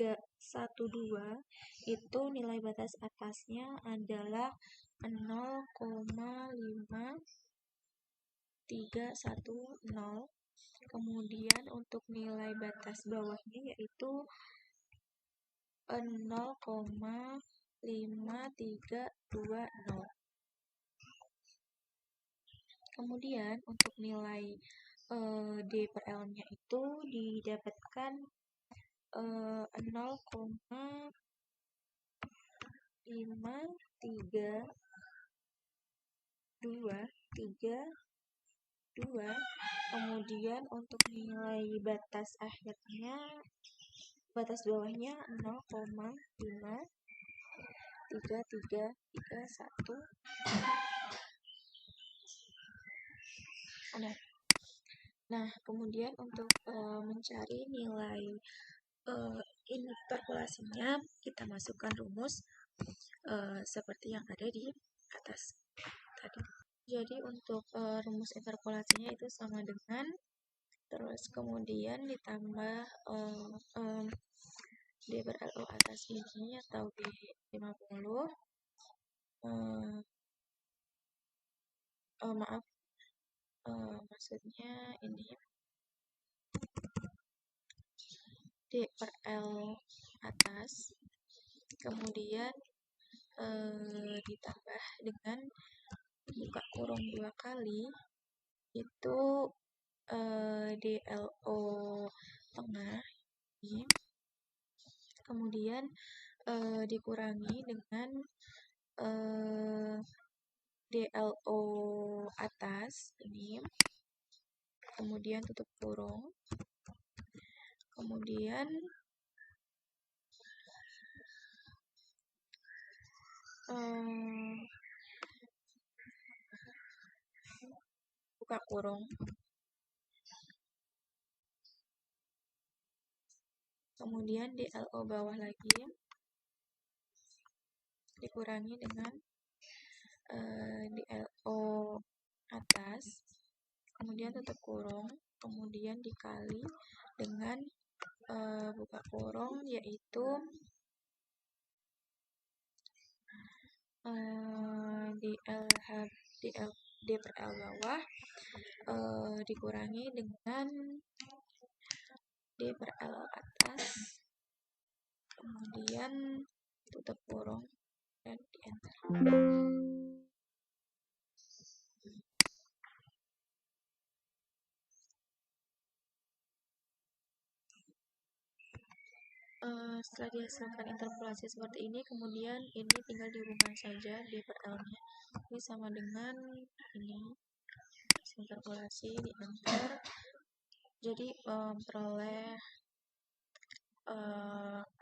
itu nilai batas atasnya adalah 0,5310. Kemudian untuk nilai batas bawahnya yaitu 0,5320. Kemudian untuk nilai D per L-nya itu didapatkan 0,5332. Kemudian untuk nilai batas akhirnya, batas bawahnya 0,53331. Nah, kemudian untuk mencari nilai interpolasinya, kita masukkan rumus seperti yang ada di atas tadi. Jadi untuk rumus interpolasinya itu sama dengan, terus kemudian ditambah D per LO atas ini atau D50, maksudnya ini D per L atas, kemudian ditambah dengan buka kurung 2 kali, itu DLO tengah ini, kemudian dikurangi dengan DLO atas ini, kemudian tutup kurung, kemudian buka kurung, kemudian DLO bawah lagi dikurangi dengan DLO atas, kemudian tutup kurung, kemudian dikali dengan buka kurung, yaitu D per L bawah dikurangi dengan D per L atas, kemudian tutup kurung dan di enter. Setelah dihasilkan interpolasi seperti ini, kemudian ini tinggal dihubungkan saja D per L-nya. Ini sama dengan ini, interpolasi di enter. Jadi memperoleh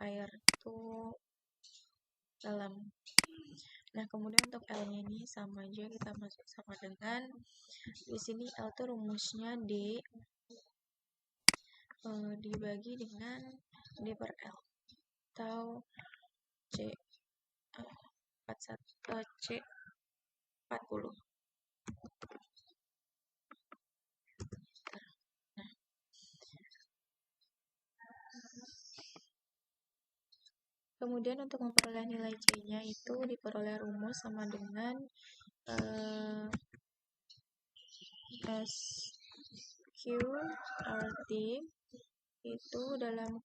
air itu dalam. Nah, kemudian untuk L-nya ini sama aja, kita masuk sama dengan di sini L itu rumusnya D dibagi dengan D per L atau C C40. Nah, kemudian untuk memperoleh nilai C-nya itu diperoleh rumus sama dengan SQRT itu dalam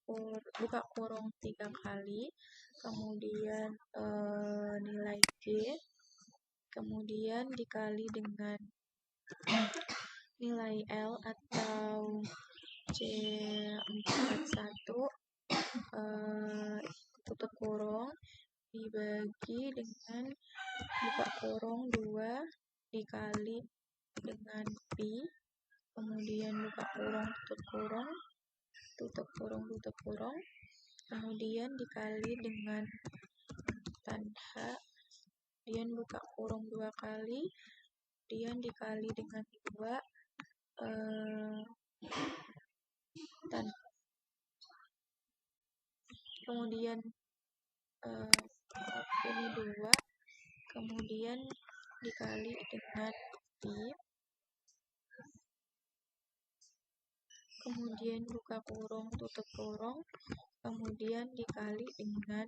buka kurung 3 kali, kemudian nilai G, kemudian dikali dengan nilai L atau C41 tutup kurung dibagi dengan buka kurung 2 dikali dengan pi, kemudian buka kurung tutup kurung, kemudian dikali dengan tanda, kemudian buka kurung 2 kali, kemudian dikali dengan 2 kemudian ini 2, kemudian dikali dengan pi, kemudian buka kurung tutup kurung, kemudian dikali dengan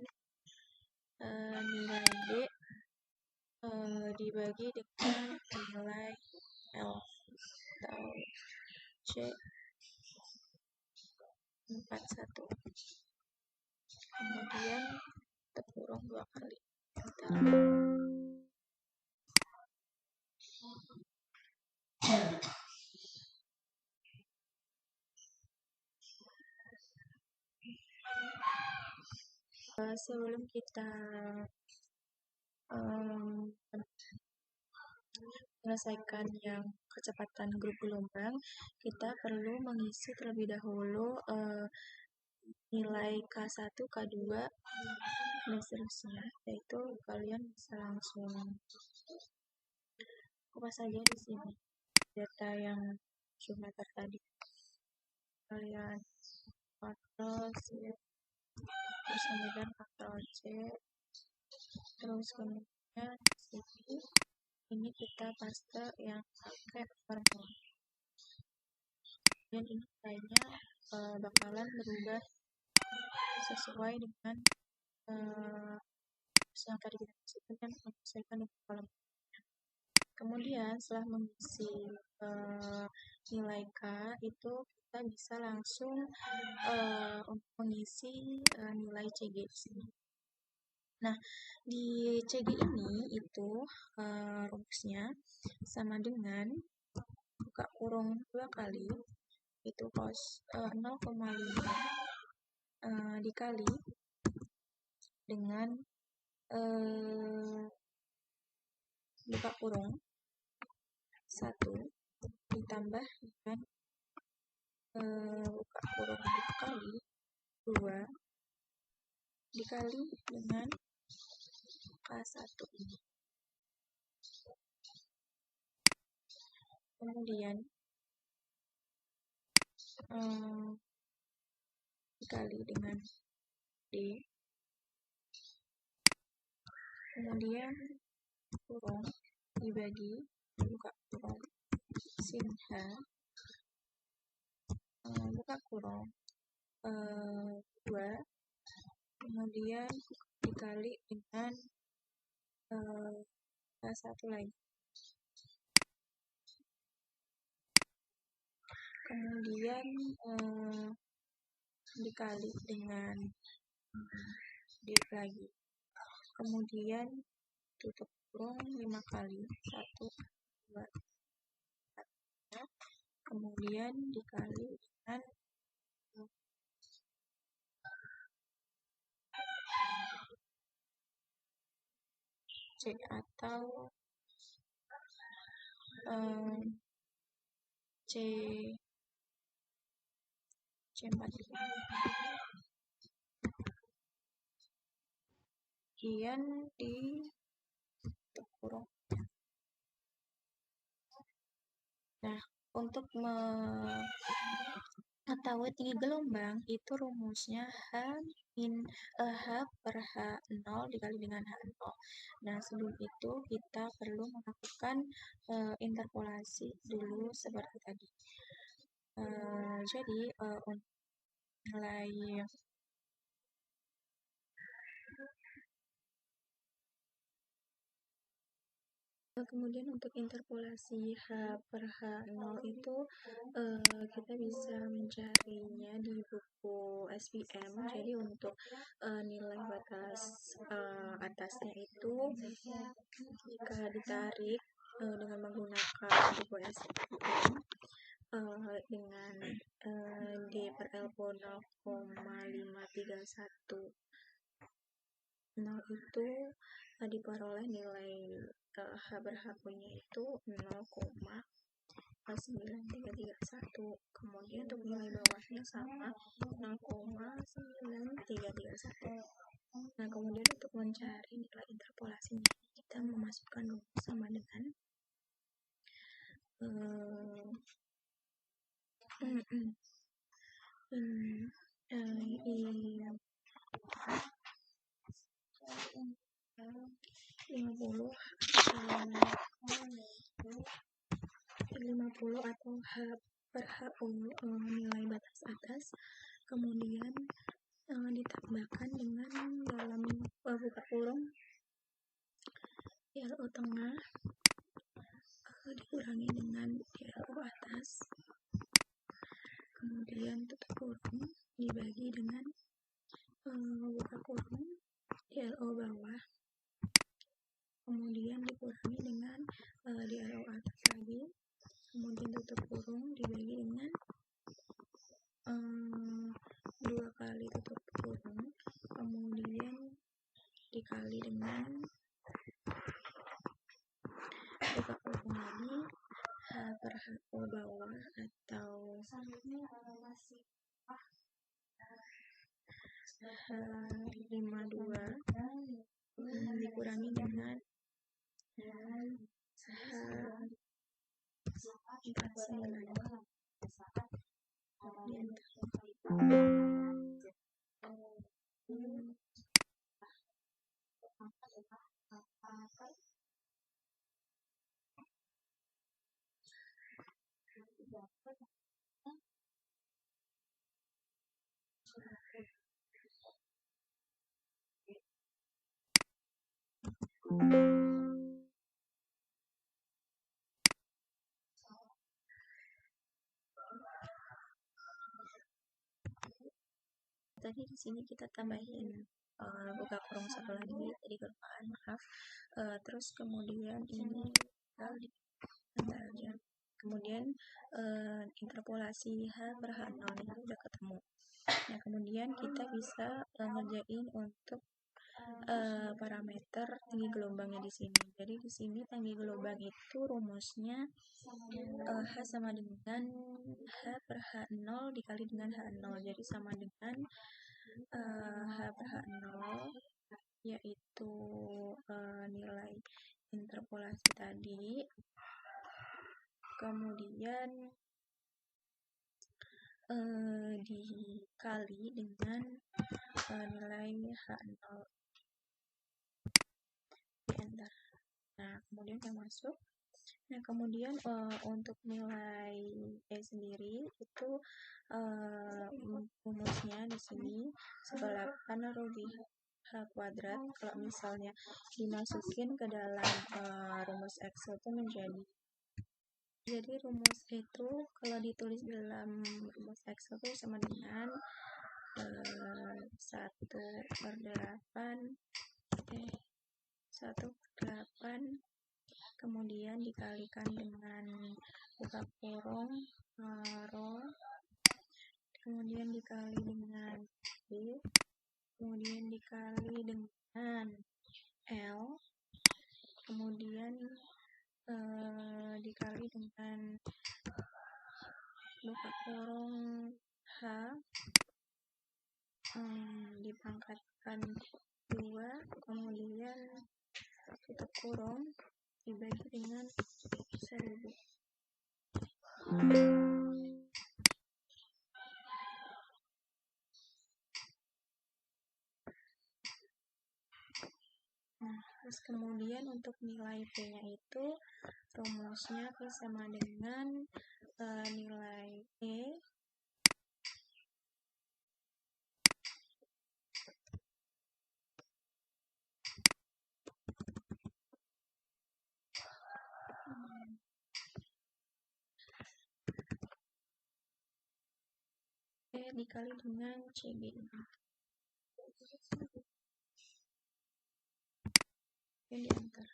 nilai D dibagi dengan nilai L atau C41, kemudian tutup kurung 2 kali. Sebelum kita menyelesaikan yang kecepatan grup gelombang, kita perlu mengisi terlebih dahulu nilai K1, K2, dan seterusnya, yaitu kalian bisa langsung apa saja di sini data yang kilometer tadi, kalian Ctrl C, terus kemudian Ctrl C, terus kemudian sini ini kita paste yang pakai formula, dan ini kayaknya bakalan berubah sesuai dengan yang tadi kita kasihkan dan menyelesaikan di kolom. Kemudian setelah mengisi nilai K itu kita bisa langsung untuk mengisi nilai CG di sini. Nah, di CG ini itu rumusnya sama dengan buka kurung 2 kali itu cos 0,5 dikali dengan buka kurung 1 ditambah dengan buka kurung 2 kali 2 dikali dengan K1 ini. Kemudian dikali dengan D, kemudian kurung dibagi buka kurung sin H, buka kurung 2, kemudian dikali dengan K1 lagi, kemudian dikali dengan D lagi, kemudian tutup kurung 5 kali 1, 2, 3, kemudian dikali dengan C atau C40. Kemudian di kurung. Nah, untuk mengetahui tinggi gelombang itu rumusnya H H per H0 dikali dengan H0. Nah, sebelum itu kita perlu melakukan interpolasi dulu seperti tadi. Jadi, untuk nilai kemudian untuk interpolasi H per H0 itu kita bisa mencarinya di buku SPM. Jadi untuk nilai batas atasnya itu jika ditarik dengan menggunakan buku SPM dengan D per LPO 0,531 itu diperoleh nilai H per H-nya itu 0,9331. Kemudian untuk nilai bawahnya sama 0,9331. Nah, kemudian untuk mencari nilai interpolasinya kita memasukkan rumus sama dengan lima puluh atau H per HU nilai batas atas, kemudian ditambahkan dengan dalam buka kurung DLO tengah dikurangi dengan DLO atas, kemudian tutup kurung dibagi dengan buka kurung DLO bawah, kemudian dikurangi dengan DLO atas lagi, kemudian tutup kurung dibagi dengan 2 kali tutup kurung, kemudian dikali dengan buka kurung lagi H per HO bawah atau H52 dikurangi dengan H49. Tadi di sini kita tambahin buka kurung satu lagi, tadi kelupaan, maaf. Terus kemudian ini tambah aja. Kemudian interpolasi H per H0 ini udah ketemu. Nah, kemudian kita bisa ngerjain untuk parameter tinggi gelombangnya di sini. Jadi di sini tinggi gelombang itu rumusnya H sama dengan H per H0 dikali dengan H0. Jadi sama dengan H per H0 yaitu nilai interpolasi tadi, kemudian dikali dengan nilai H0 di enter. Nah, kemudian kita masuk. Nah, kemudian untuk nilai E sendiri itu rumusnya di sini 18 rugi H kuadrat. Kalau misalnya dimasukin ke dalam rumus Excel itu jadi rumus itu kalau ditulis dalam rumus Excel itu sama dengan 1/8 kemudian dikalikan dengan buka kurung rho, kemudian dikali dengan B, kemudian dikali dengan L, kemudian dikali dengan buka kurung H, dipangkatkan 2, kemudian tutup kurung dibagi dengan 1000. Nah, terus kemudian untuk nilai P-nya itu rumusnya P sama dengan nilai E dikali dengan CB. Yang diantar.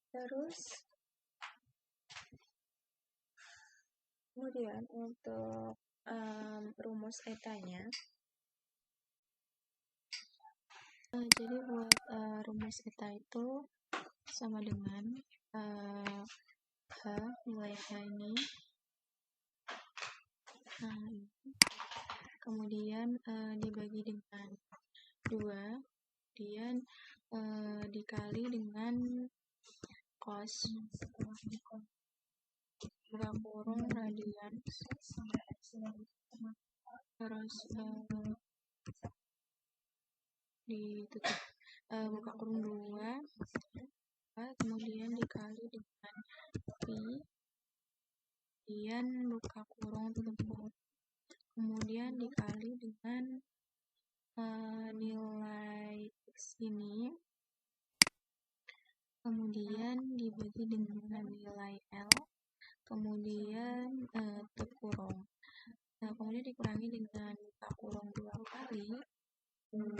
Terus kemudian untuk rumus etanya, jadi buat rumus eta itu sama dengan H, nilai H ini, kemudian dibagi dengan 2, kemudian dikali dengan cos buka kurung radian, terus ditutup buka kurung 2, kemudian dikali dengan pi, kemudian buka kurung tutup kurung, kemudian dikali dengan nilai X ini, kemudian dibagi dengan nilai L, kemudian tutup kurung. Kemudian dikurangi dengan buka kurung 2 kali 2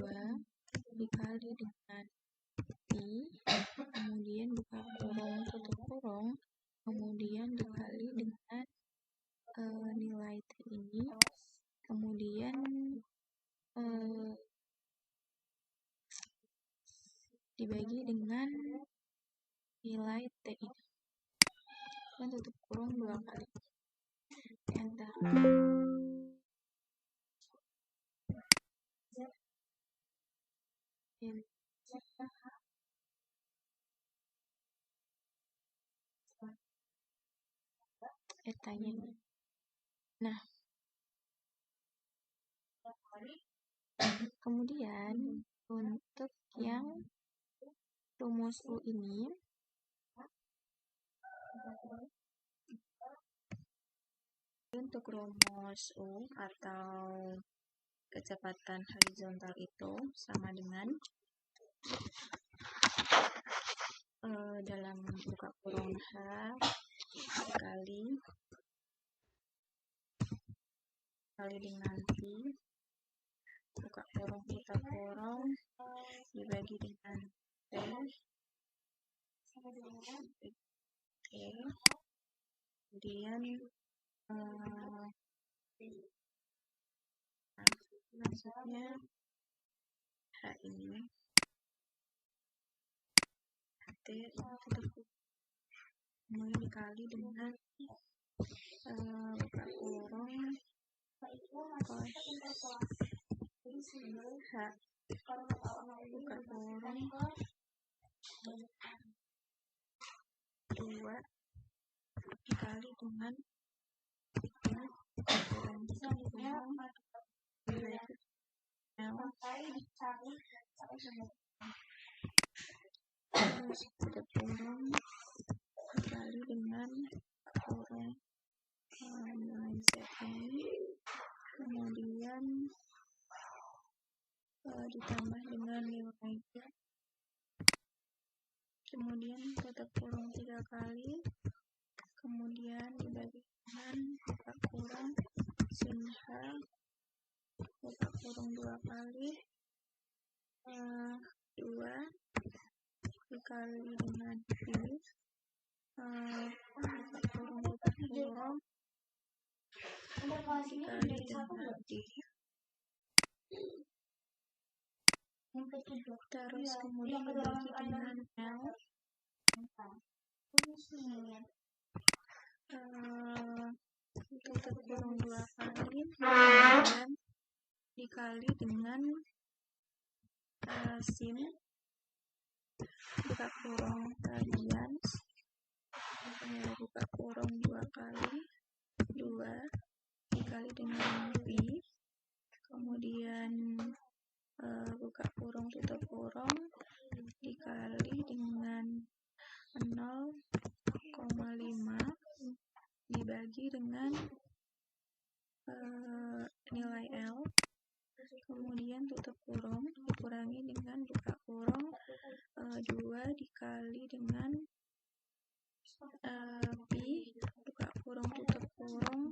dikali dengan pi, kemudian buka kurung tutup kurung, kemudian dikali dengan nilai T ini, kemudian dibagi dengan nilai T ini, dan tutup kurung 2 kali. Enter. Etanya ini. Nah, kemudian untuk yang rumus U ini, untuk rumus U atau kecepatan horizontal itu sama dengan dalam buka kurung H kali dengan pi, buka kurung tutup kurung, dibagi dengan T, kemudian maksudnya H ini T tutup kemudian dikali dengan buka kurung cos H buka kurung 2 dikali dengan terus tutup kurung dikali dengan kurung nilai Z ini, kemudian ditambah dengan nilai Z, kemudian tutup kurung 3 kali, kemudian dibagi dengan buka kurung sin H buka kurung 2 kali 2 dikali dengan pi, buka kurung tutup kurung dikali dengan pi, terus kemudian dibagi dengan L, tutup kurung 2 kali, kemudian dikali dengan sin buka kurung radian, buka kurung 2 kali 2 dikali dengan pi, kemudian buka kurung tutup kurung dikali dengan 0,5 dibagi dengan nilai L, kemudian tutup kurung dikurangi dengan buka kurung 2 dikali dengan pi buka kurung tutup kurung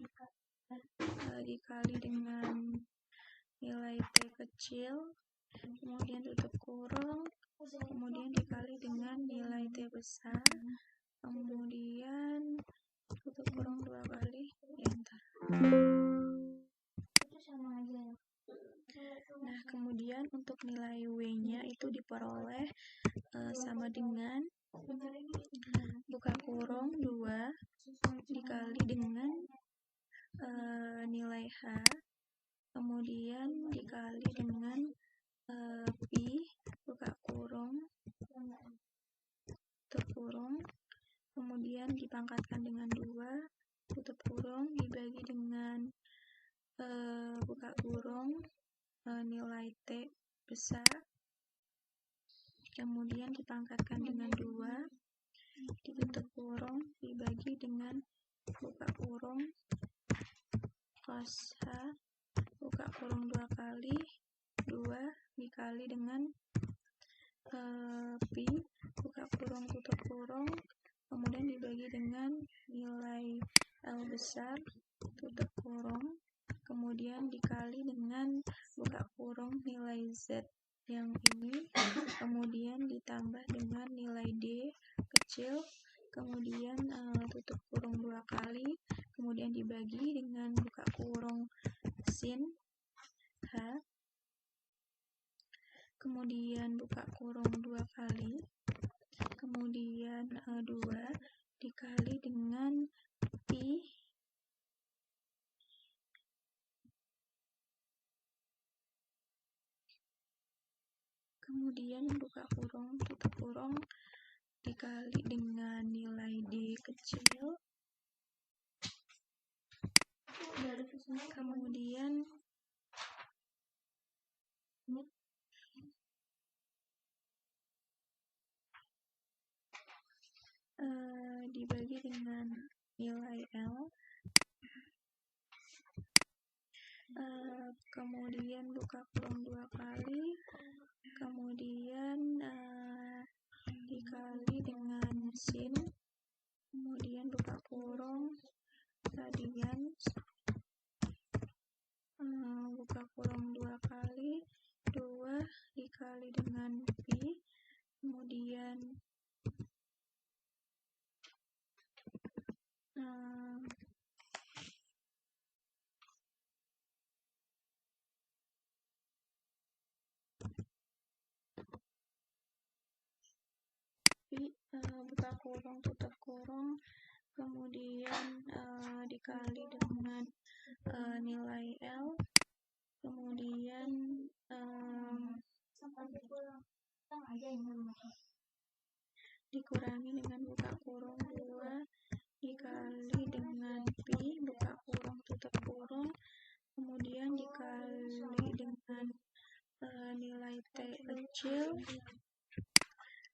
dikali dengan nilai T kecil, kemudian tutup kurung, kemudian dikali dengan nilai T besar, kemudian tutup kurung 2 kali, enter. Nah, kemudian untuk nilai W-nya itu diperoleh sama dengan buka kurung 2 dikali dengan nilai H, kemudian dikali dengan pi buka kurung tutup kurung, kemudian dipangkatkan dengan 2 tutup kurung dibagi dengan buka kurung nilai T besar, kemudian dipangkatkan dengan 2 ditutup kurung dibagi dengan buka kurung cos H buka kurung 2 kali 2 dikali dengan pi buka kurung tutup kurung, kemudian dibagi dengan nilai L besar tutup kurung, kemudian dikali dengan buka kurung nilai Z yang ini, kemudian ditambah dengan nilai D kecil, kemudian tutup kurung 2 kali, kemudian dibagi dengan buka kurung sin H, kemudian buka kurung 2 kali, kemudian 2 dikali dengan pi kemudian buka kurung tutup kurung dikali dengan nilai D kecil, kemudian dibagi dengan nilai L, kemudian buka kurung 2 kali, kemudian dikali dengan sin, kemudian buka kurung radian, buka kurung 2 kali 2 dikali dengan pi, kemudian buka kurung tutup kurung, kemudian dikali dengan nilai L, kemudian dikurangi dengan buka kurung 2 dikali dengan pi buka kurung tutup kurung, kemudian dikali dengan nilai T kecil,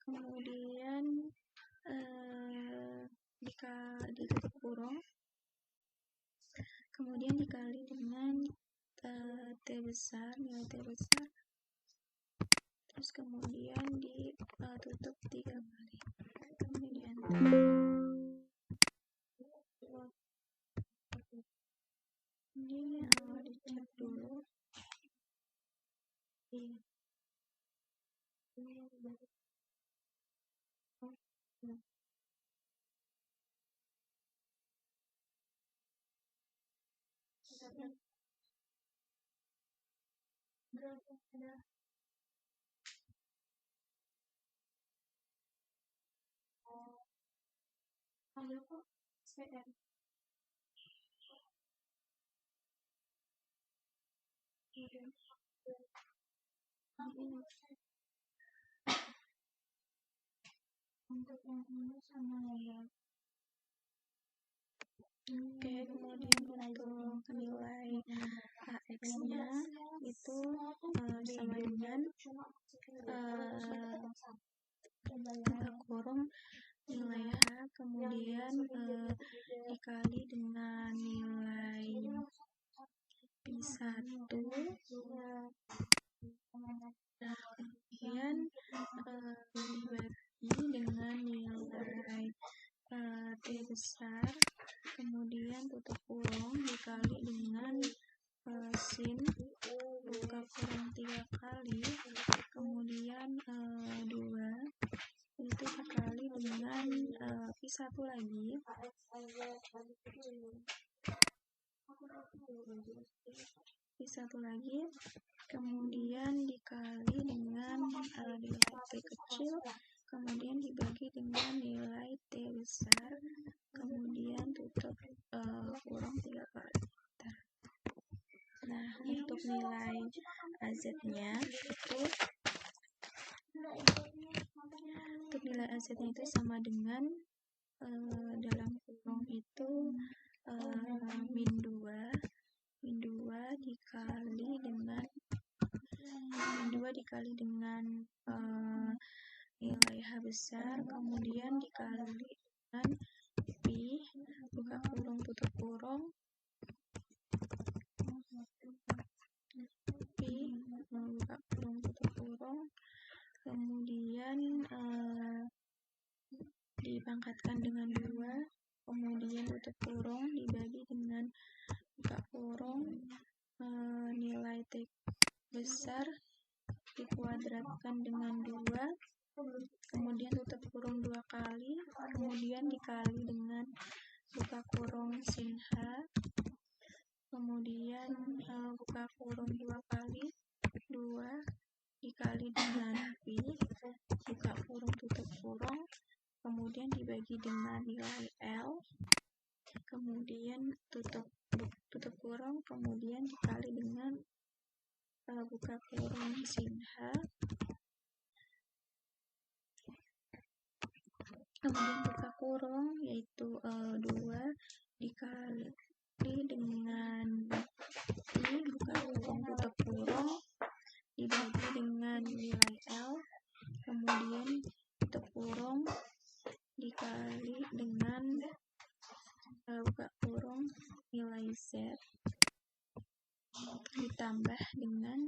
kemudian ditutup kurung, kemudian dikali dengan T besar, nilai T besar, terus kemudian ditutup 3 kali, kemudian ini dicek dulu. Ada kok CR. Untuk yang ini sama ya. Oke, kemudian untuk nilai AX-nya itu sama dengan buka kurung nilai H, kemudian dikali dengan nilai P1, kemudian dibagi dengan nilai T besar, kemudian tutup kurung dikali dengan sin buka kurung 3 kali, kemudian 2 itu dikali dengan P1 lagi, kemudian dikali dengan nilai T kecil, kemudian dibagi dengan nilai T besar, kemudian tutup kurung 3 kali. Nah, untuk nilai AZ-nya itu sama dengan dalam kurung itu min 2 dikali dengan nilai H besar, kemudian dikali dengan P buka kurung tutup kurung, P buka kurung tutup kurung, kemudian dipangkatkan dengan 2, kemudian tutup kurung dibagi dengan buka kurung nilai T besar dikuadratkan dengan 2, kemudian tutup kurung 2 kali, kemudian dikali dengan buka kurung sin H, kemudian buka kurung 2 kali, 2 dikali dengan P buka kurung tutup kurung, kemudian dibagi dengan nilai L, kemudian tutup kurung, kemudian dikali dengan buka kurung sin H, kemudian buka kurung yaitu 2 dikali dengan I buka kurung tutup kurung dibagi dengan nilai L, kemudian tutup kurung dikali dengan buka kurung nilai Z ditambah dengan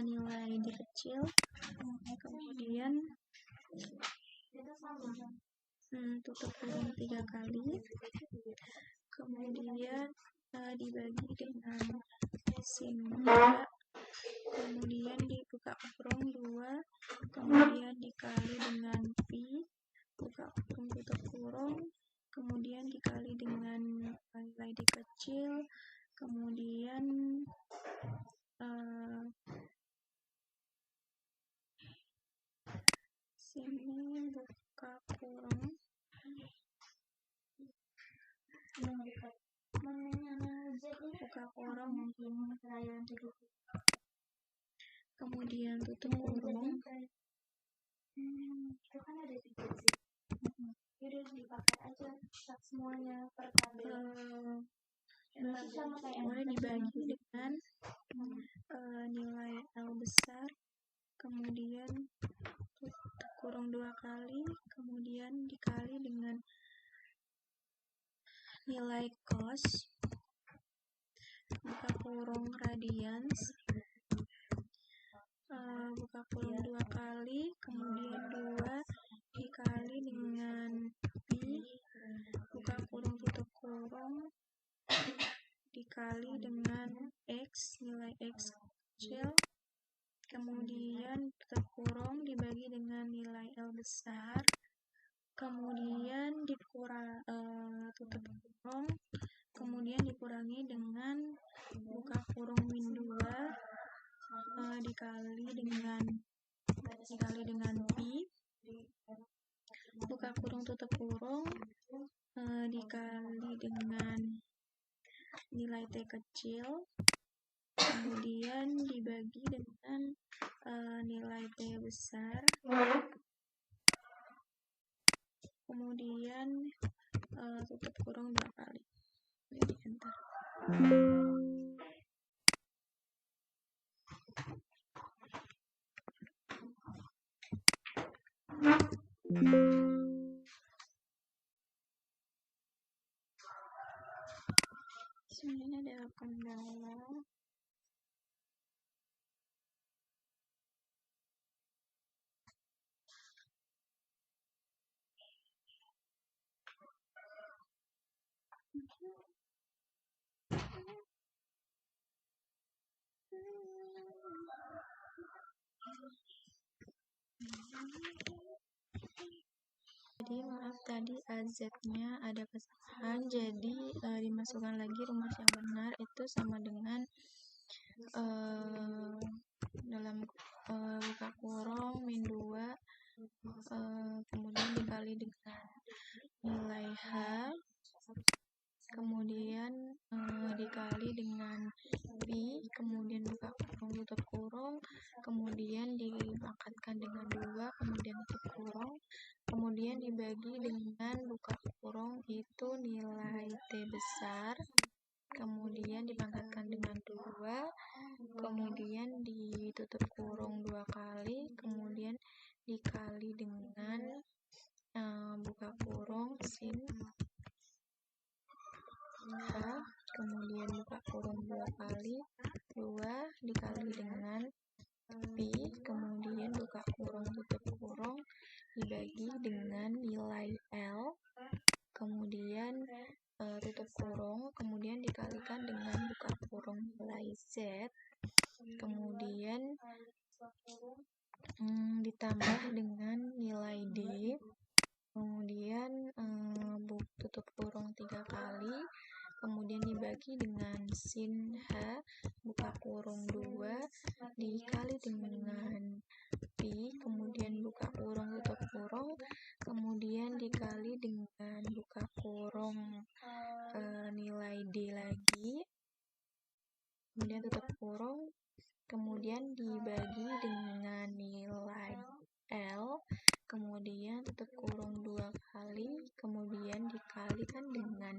nilai D kecil, kemudian tutup kurung 3 kali, kemudian dibagi dengan sin 2, kemudian dibuka kurung 2, kemudian dikali dengan P buka kurung tutup kurung, kemudian dikali dengan nilai D kecil, kemudian sini buka kurung kemudian tutup kurung, boleh dibagi dengan nilai L besar, kemudian tutup kurung 2 kali, kemudian dikali dengan nilai cos buka kurung radians, buka kurung 2 kali, kemudian 2 dikali dengan P buka kurung tutup kurung dikali dengan X, nilai X kecil, kemudian tutup kurung dibagi dengan nilai L besar, kemudian tutup kurung, kemudian dikurangi dengan buka kurung min 2 dikali dengan P buka kurung tutup kurung dikali dengan nilai T kecil, kemudian dibagi dengan nilai T besar, kemudian tutup kurung 2 kali. Jadi enter. Sebenarnya ada kendala. Jadi maaf tadi AZ-nya ada kesalahan, jadi dimasukkan lagi rumus yang benar itu sama dengan dalam buka kurung min 2 kemudian dikali dengan nilai H, kemudian dikali dengan Pi, kemudian buka kurung tutup kurung, kemudian dipangkatkan dengan 2, kemudian tutup kurung, kemudian dibagi dengan buka kurung itu nilai T besar, kemudian dipangkatkan dengan 2, kemudian ditutup kurung 2 kali, kemudian dikali dengan buka kurung sin H, kemudian buka kurung 2 kali, 2 dikali dengan Pi, kemudian buka kurung tutup kurung dibagi dengan nilai L, kemudian tutup kurung, kemudian dikalikan dengan buka kurung nilai Z, kemudian ditambah dengan nilai D, kemudian tutup kurung 3 kali, kemudian dibagi dengan sin H, buka kurung 2 dikali dengan Pi, kemudian buka kurung tutup kurung, kemudian dikali dengan buka kurung nilai D lagi, kemudian tutup kurung, kemudian dibagi dengan nilai L, kemudian tutup kurung 2 kali, kemudian dikalikan dengan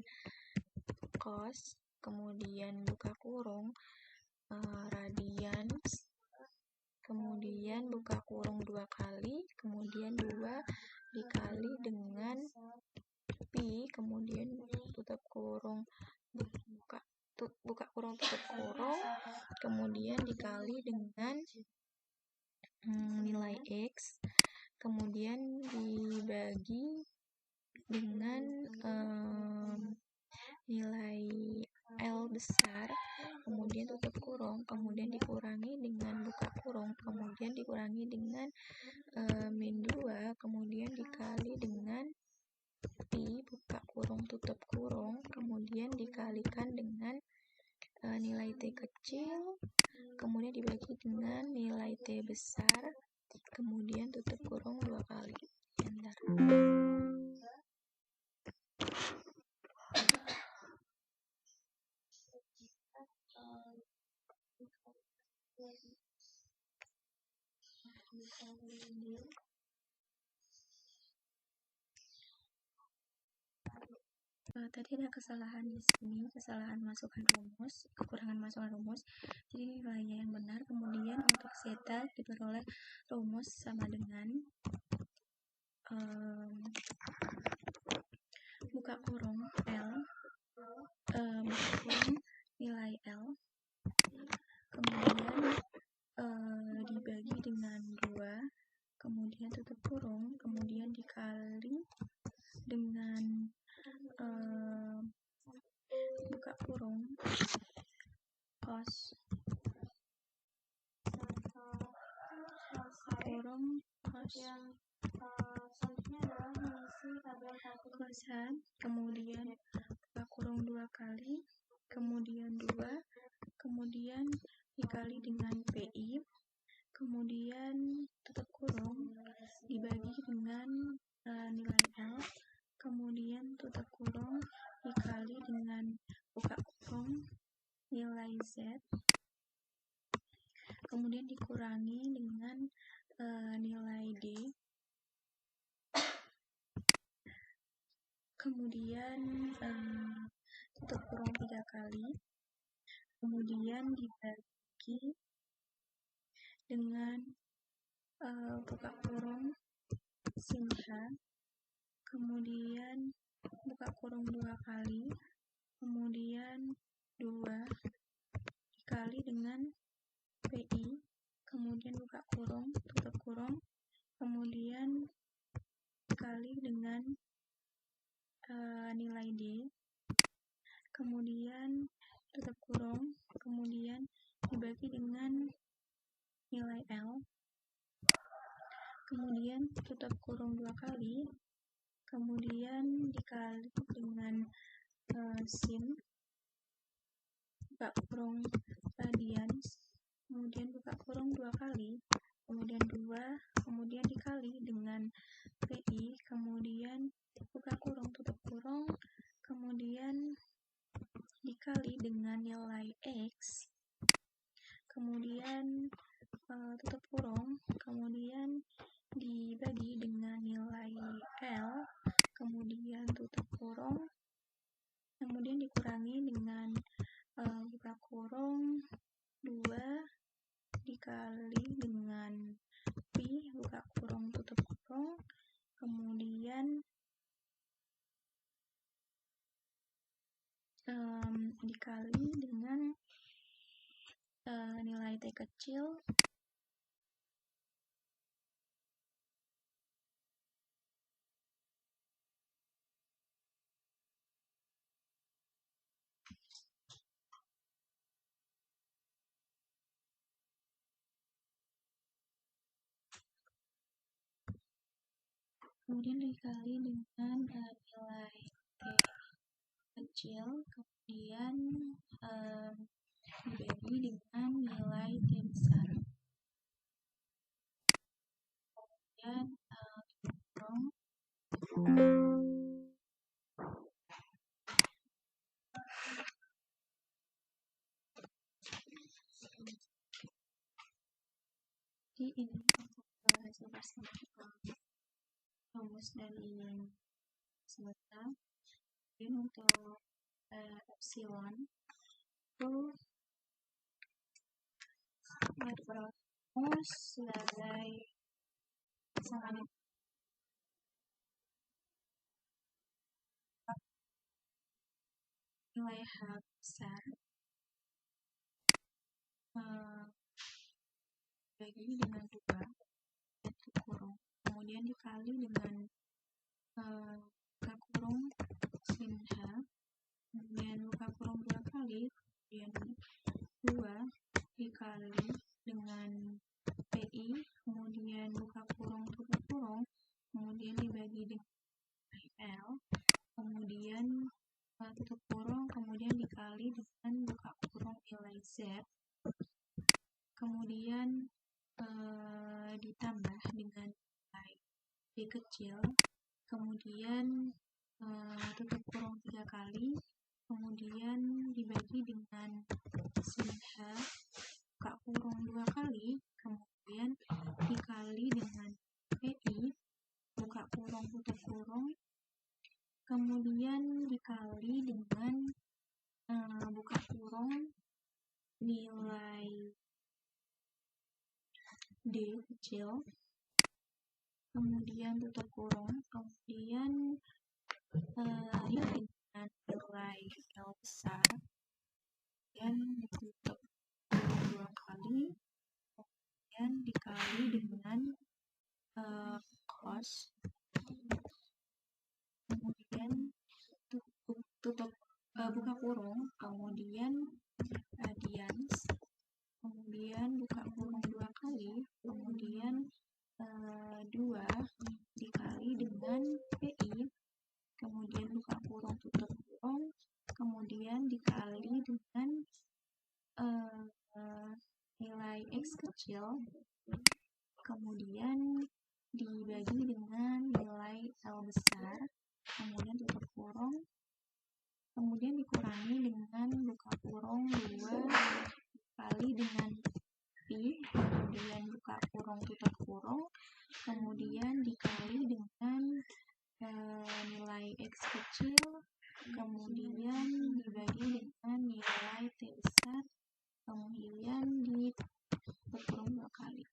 cos, kemudian buka kurung radians, kemudian buka kurung 2 kali, kemudian 2 dikali dengan Pi, kemudian tutup kurung buka kurung tutup kurung, kemudian dikali dengan nilai X, kemudian dibagi dengan nilai L besar, kemudian tutup kurung, kemudian dikurangi dengan buka kurung, kemudian dikurangi dengan min 2, kemudian dikali dengan Pi, buka kurung tutup kurung, kemudian dikalikan dengan nilai T kecil, kemudian dibagi dengan nilai T besar, kemudian tutup kurung 2 kali. Enter. Tadi ada kesalahan di sini, kesalahan masukkan rumus, kekurangan masukkan rumus. Jadi nilainya yang benar, kemudian untuk zeta diperoleh rumus sama dengan buka kurung L, buka kurung nilai L, kemudian dibagi dengan 2, kemudian tutup kurung, kemudian dikali dengan buka kurung cos kurung kosan, kemudian buka kurung 2 kali, kemudian 2, kemudian dikali dengan PI, kemudian tutup kurung dibagi dengan nilai L, kemudian tutup kurung dikali dengan buka kurung nilai Z, kemudian dikurangi dengan nilai D, kemudian tutup kurung 3 kali, kemudian dibagi dengan buka kurung sin H, kemudian buka kurung 2 kali, kemudian 2 dikali dengan PI, kemudian buka kurung, tutup kurung, kemudian dikali dengan nilai D, kemudian tutup kurung, kemudian dibagi dengan nilai L, kemudian tutup kurung 2 kali, kemudian dikali dengan sin, buka kurung radians, kemudian buka kurung 2 kali, kemudian 2, kemudian dikali dengan PI, kemudian buka kurung, tutup kurung, kemudian dikali dengan nilai X, kemudian tutup kurung, kemudian dibagi dengan nilai L, kemudian tutup kurung, kemudian dikurangi dengan buka kurung 2 dikali dengan Pi, buka kurung, tutup kurung, kemudian dikali dengan nilai T kecil, kemudian dikali dengan nilai T kecil, kemudian dibagi dengan nilai T besar, kemudian kurung, jadi ini untuk hasil persamaan rumus dari semesta. Kemudian untuk epsilon itu rumus sebagai pasangan nilai H besar bagi dengan 2 itu kurung, kemudian dikali dengan buka kurung sin H, kemudian buka kurung 2 kali, kemudian 2 dikali dengan PI, kemudian buka kurung, tutup kurung, kemudian dibagi dengan L, kemudian tutup kurung, kemudian dikali dengan buka kurung nilai Z, kemudian ditambah dengan nilai D kecil, kemudian tutup kurung 3 kali, kemudian dibagi dengan sin H, buka kurung 2 kali, kemudian dikali dengan PI, buka kurung, tutup kurung, kemudian dikali dengan buka kurung nilai D kecil, kemudian tutup kurung, kemudian dibagi dengan nilai L besar, kemudian ditutup 2 kali, kemudian dikali dengan cos, kemudian tutup buka kurung, kemudian radians, kemudian buka kurung 2 kali, kemudian 2 dikali dengan PI, kemudian buka kurung, tutup kurung, kemudian dikali dengan nilai X kecil, kemudian dibagi dengan nilai L besar, kemudian tutup kurung, kemudian dikurangi dengan buka kurung 2 kali dengan Pi, kemudian buka kurung, tutup kurung, kemudian dikali dengan nilai X kecil, kemudian dibagi dengan nilai T besar, kemudian dikurung 2 kali.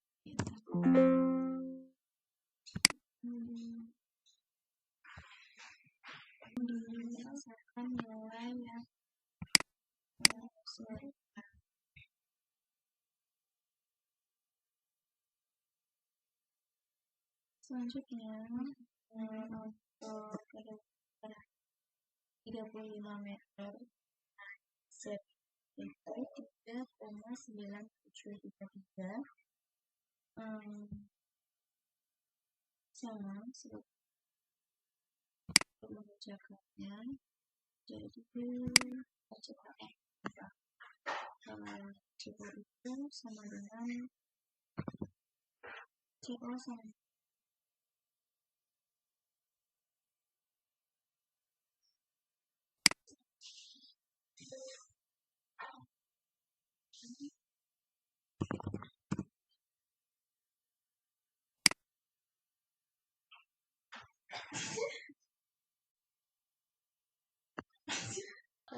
Berdasarkan nilai yang serupa. Selanjutnya untuk 35 meter Z itu 3,9733 sama seperti mengerjakannya. Jadi percepatan CO itu sama dengan CO sama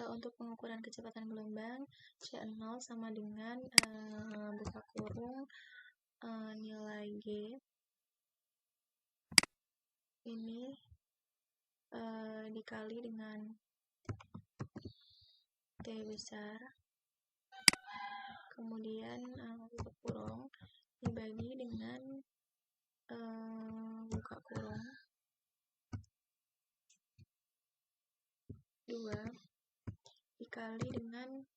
untuk pengukuran kecepatan gelombang C0 sama dengan buka kurung nilai G ini dikali dengan T besar, kemudian buka kurung dibagi dengan buka kurung 2 dikali dengan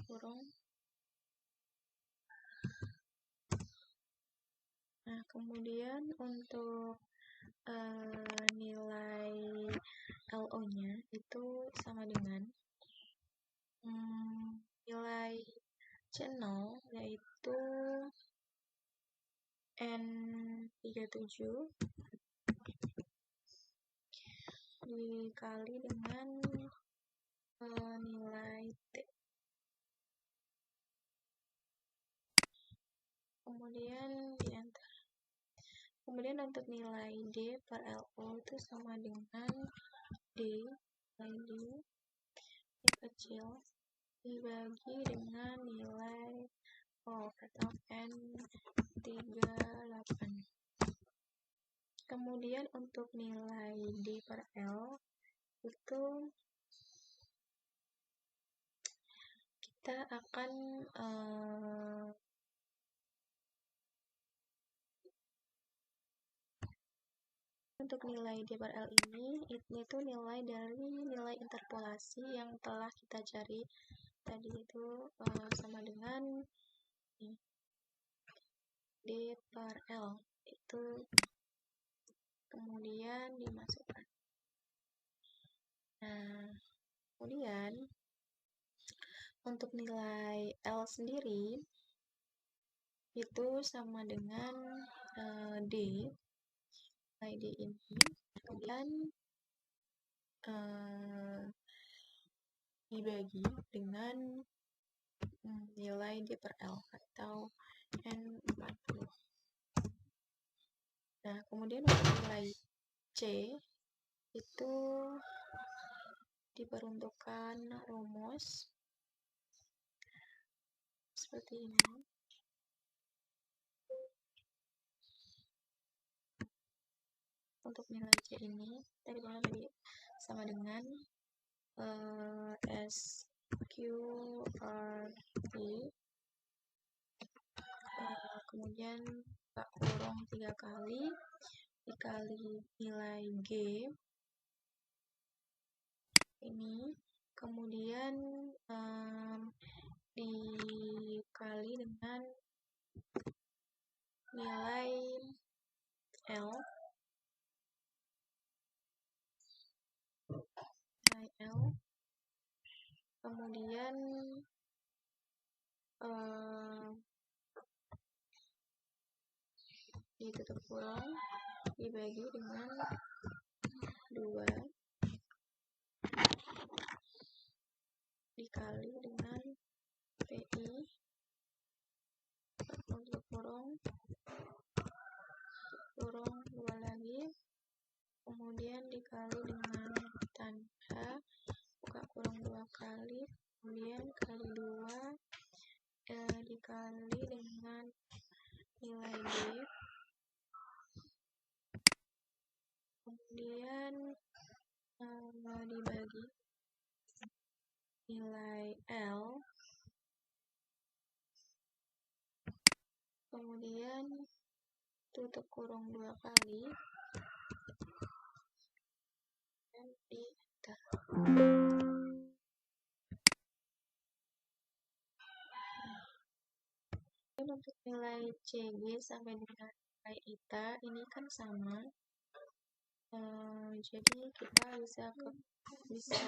kurung. Nah, kemudian untuk nilai LO-nya itu sama dengan nilai C0 yaitu N37 dikali dengan nilai T. Kemudian untuk nilai D per LO itu sama dengan D kecil dibagi dengan nilai O atau N38. Kemudian untuk nilai D per L itu kita akan untuk nilai D per L ini itu nilai dari nilai interpolasi yang telah kita cari tadi, itu sama dengan D per L itu kemudian dimasukkan. Nah, kemudian untuk nilai L sendiri itu sama dengan D, nilai D ini, kemudian dibagi dengan nilai D per L atau N40. Nah, kemudian untuk nilai C itu diperuntukkan rumus seperti ini. Untuk nilai C ini tadi sama dengan SQRT kemudian buka kurung 3 kali dikali nilai G ini, kemudian dikali dengan nilai L kemudian ditutup kurung dibagi dengan 2 dikali dengan PI untuk kurung 2 lagi, kemudian dikali dengan tanda buka kurung 2 kali, kemudian kali 2 dikali dengan nilai D, kemudian dibagi nilai L, kemudian tutup kurung 2 kali dan di enter. Dan untuk nilai CG sampai dengan nilai ITA ini kan sama, jadi kita bisa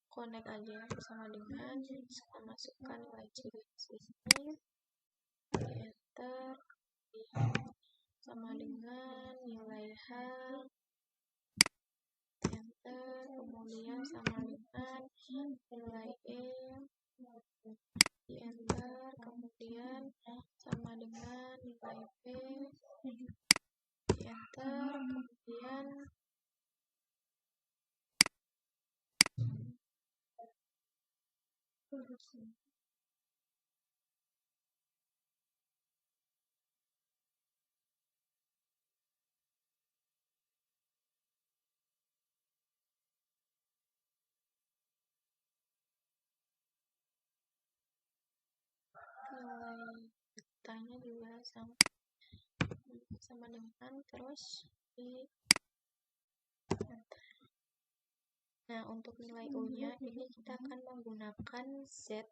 connect aja bersama dengan kita masukkan nilai CG di sini, enter, sama dengan nilai H, enter, kemudian sama dengan nilai E, di enter, kemudian sama dengan nilai P, di enter, kemudian nilai datanya juga sama dengan terus di enter. Nah, untuk nilai U-nya ini kita akan menggunakan Z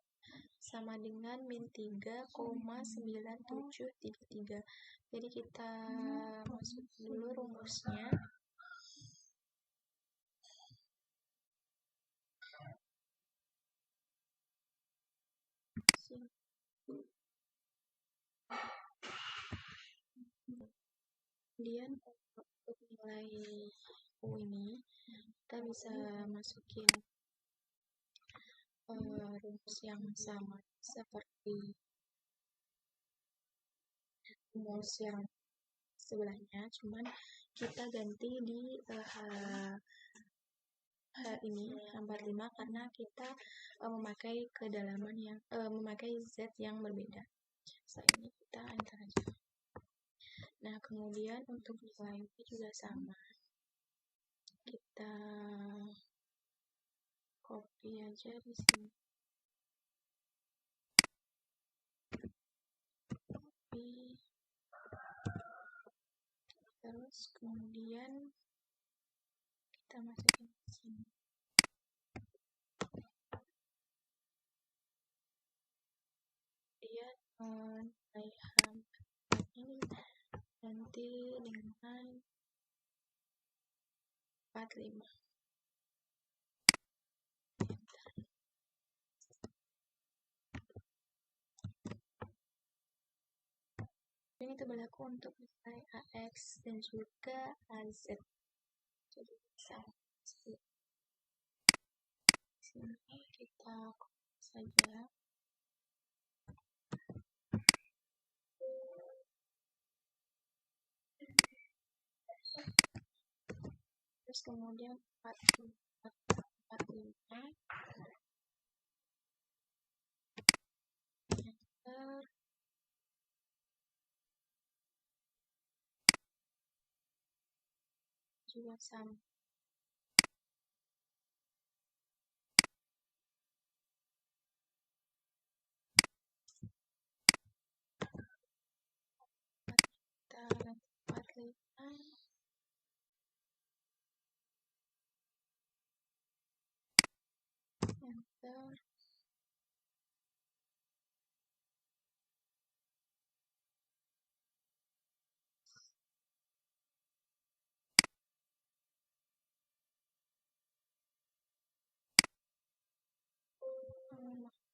sama dengan min 3,9733. Jadi kita masuk dulu rumusnya. Kemudian untuk nilai U ini kita bisa masukin rumus yang sama seperti rumus yang sebelahnya, cuman kita ganti di H ini 45 karena kita memakai kedalaman yang memakai Z yang berbeda. Setelah ini kita enter aja. Nah, kemudian untuk nilai B juga sama. Kita copy aja di sini. Copy. Terus kemudian kita masukin ke sini. Kemudian nilai H ini nanti dengan 45. Ini itu berlaku untuk nilai AX dan juga AZ. Jadi bisa di sini kita copy saja. Terus kemudian 45 enter, juga sama. Kita 45 enter,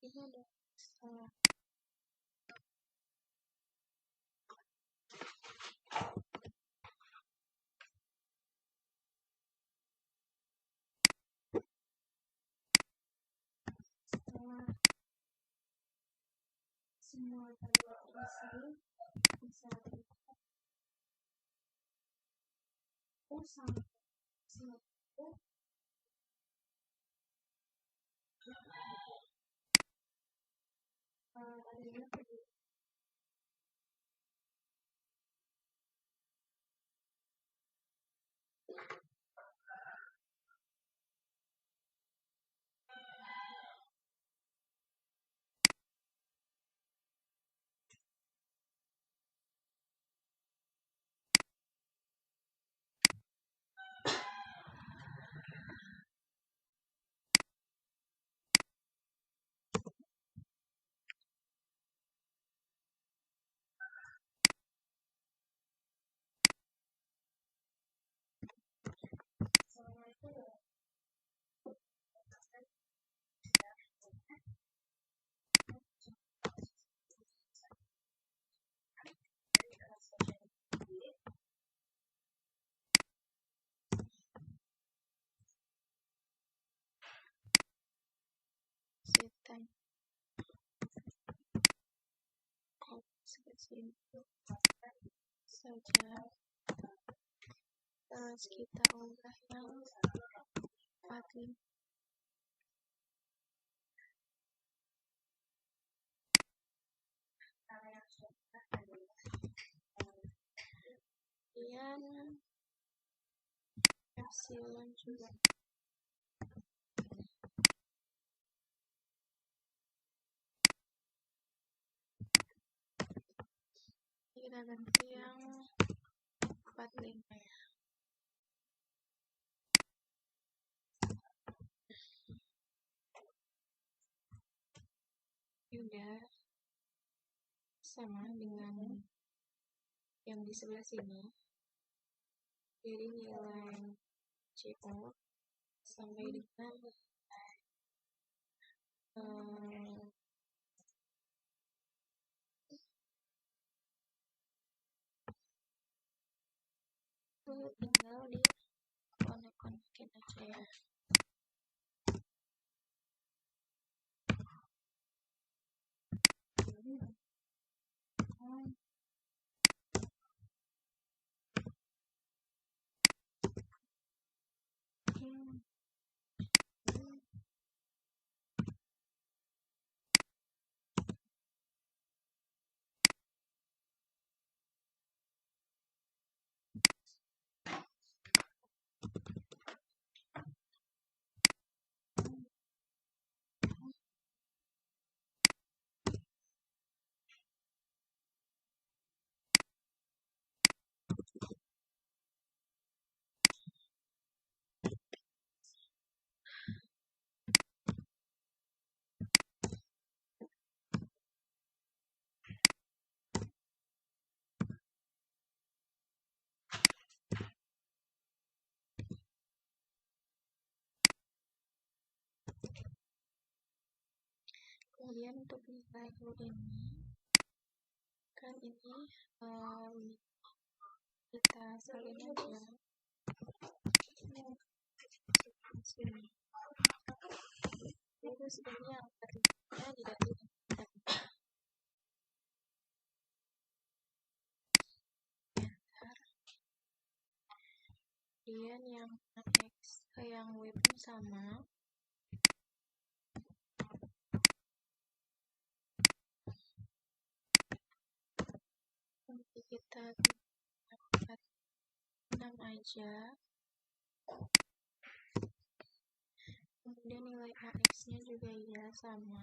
ini ada salah. Set time seperti itu saja. Terus kita ubah yang 45. Kemudian epsilon juga kita ganti yang 45 ya. Udah sama dengan yang di sebelah sini. Jadi nilai CO sampai dengan tinggal di konek-konekin aja ya. Kemudian untuk nilai ini kan ini kita salin aja sini. Itu sebenarnya artinya tidak kemudian yang X ke yang Y pun sama. Nanti kita dapat 6 aja. Kemudian nilai AX nya juga ya sama.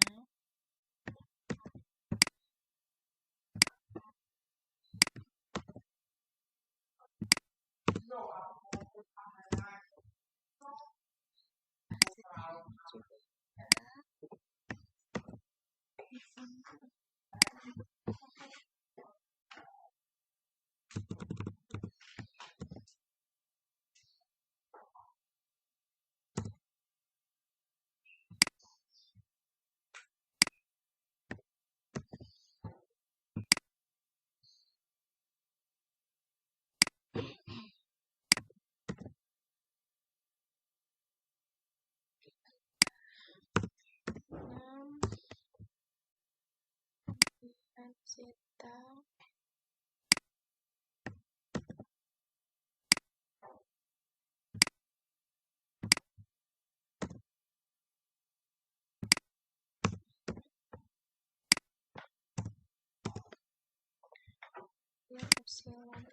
Silang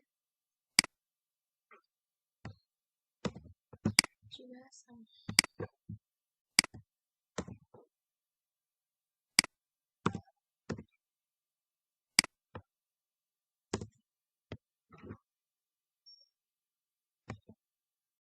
juga sama.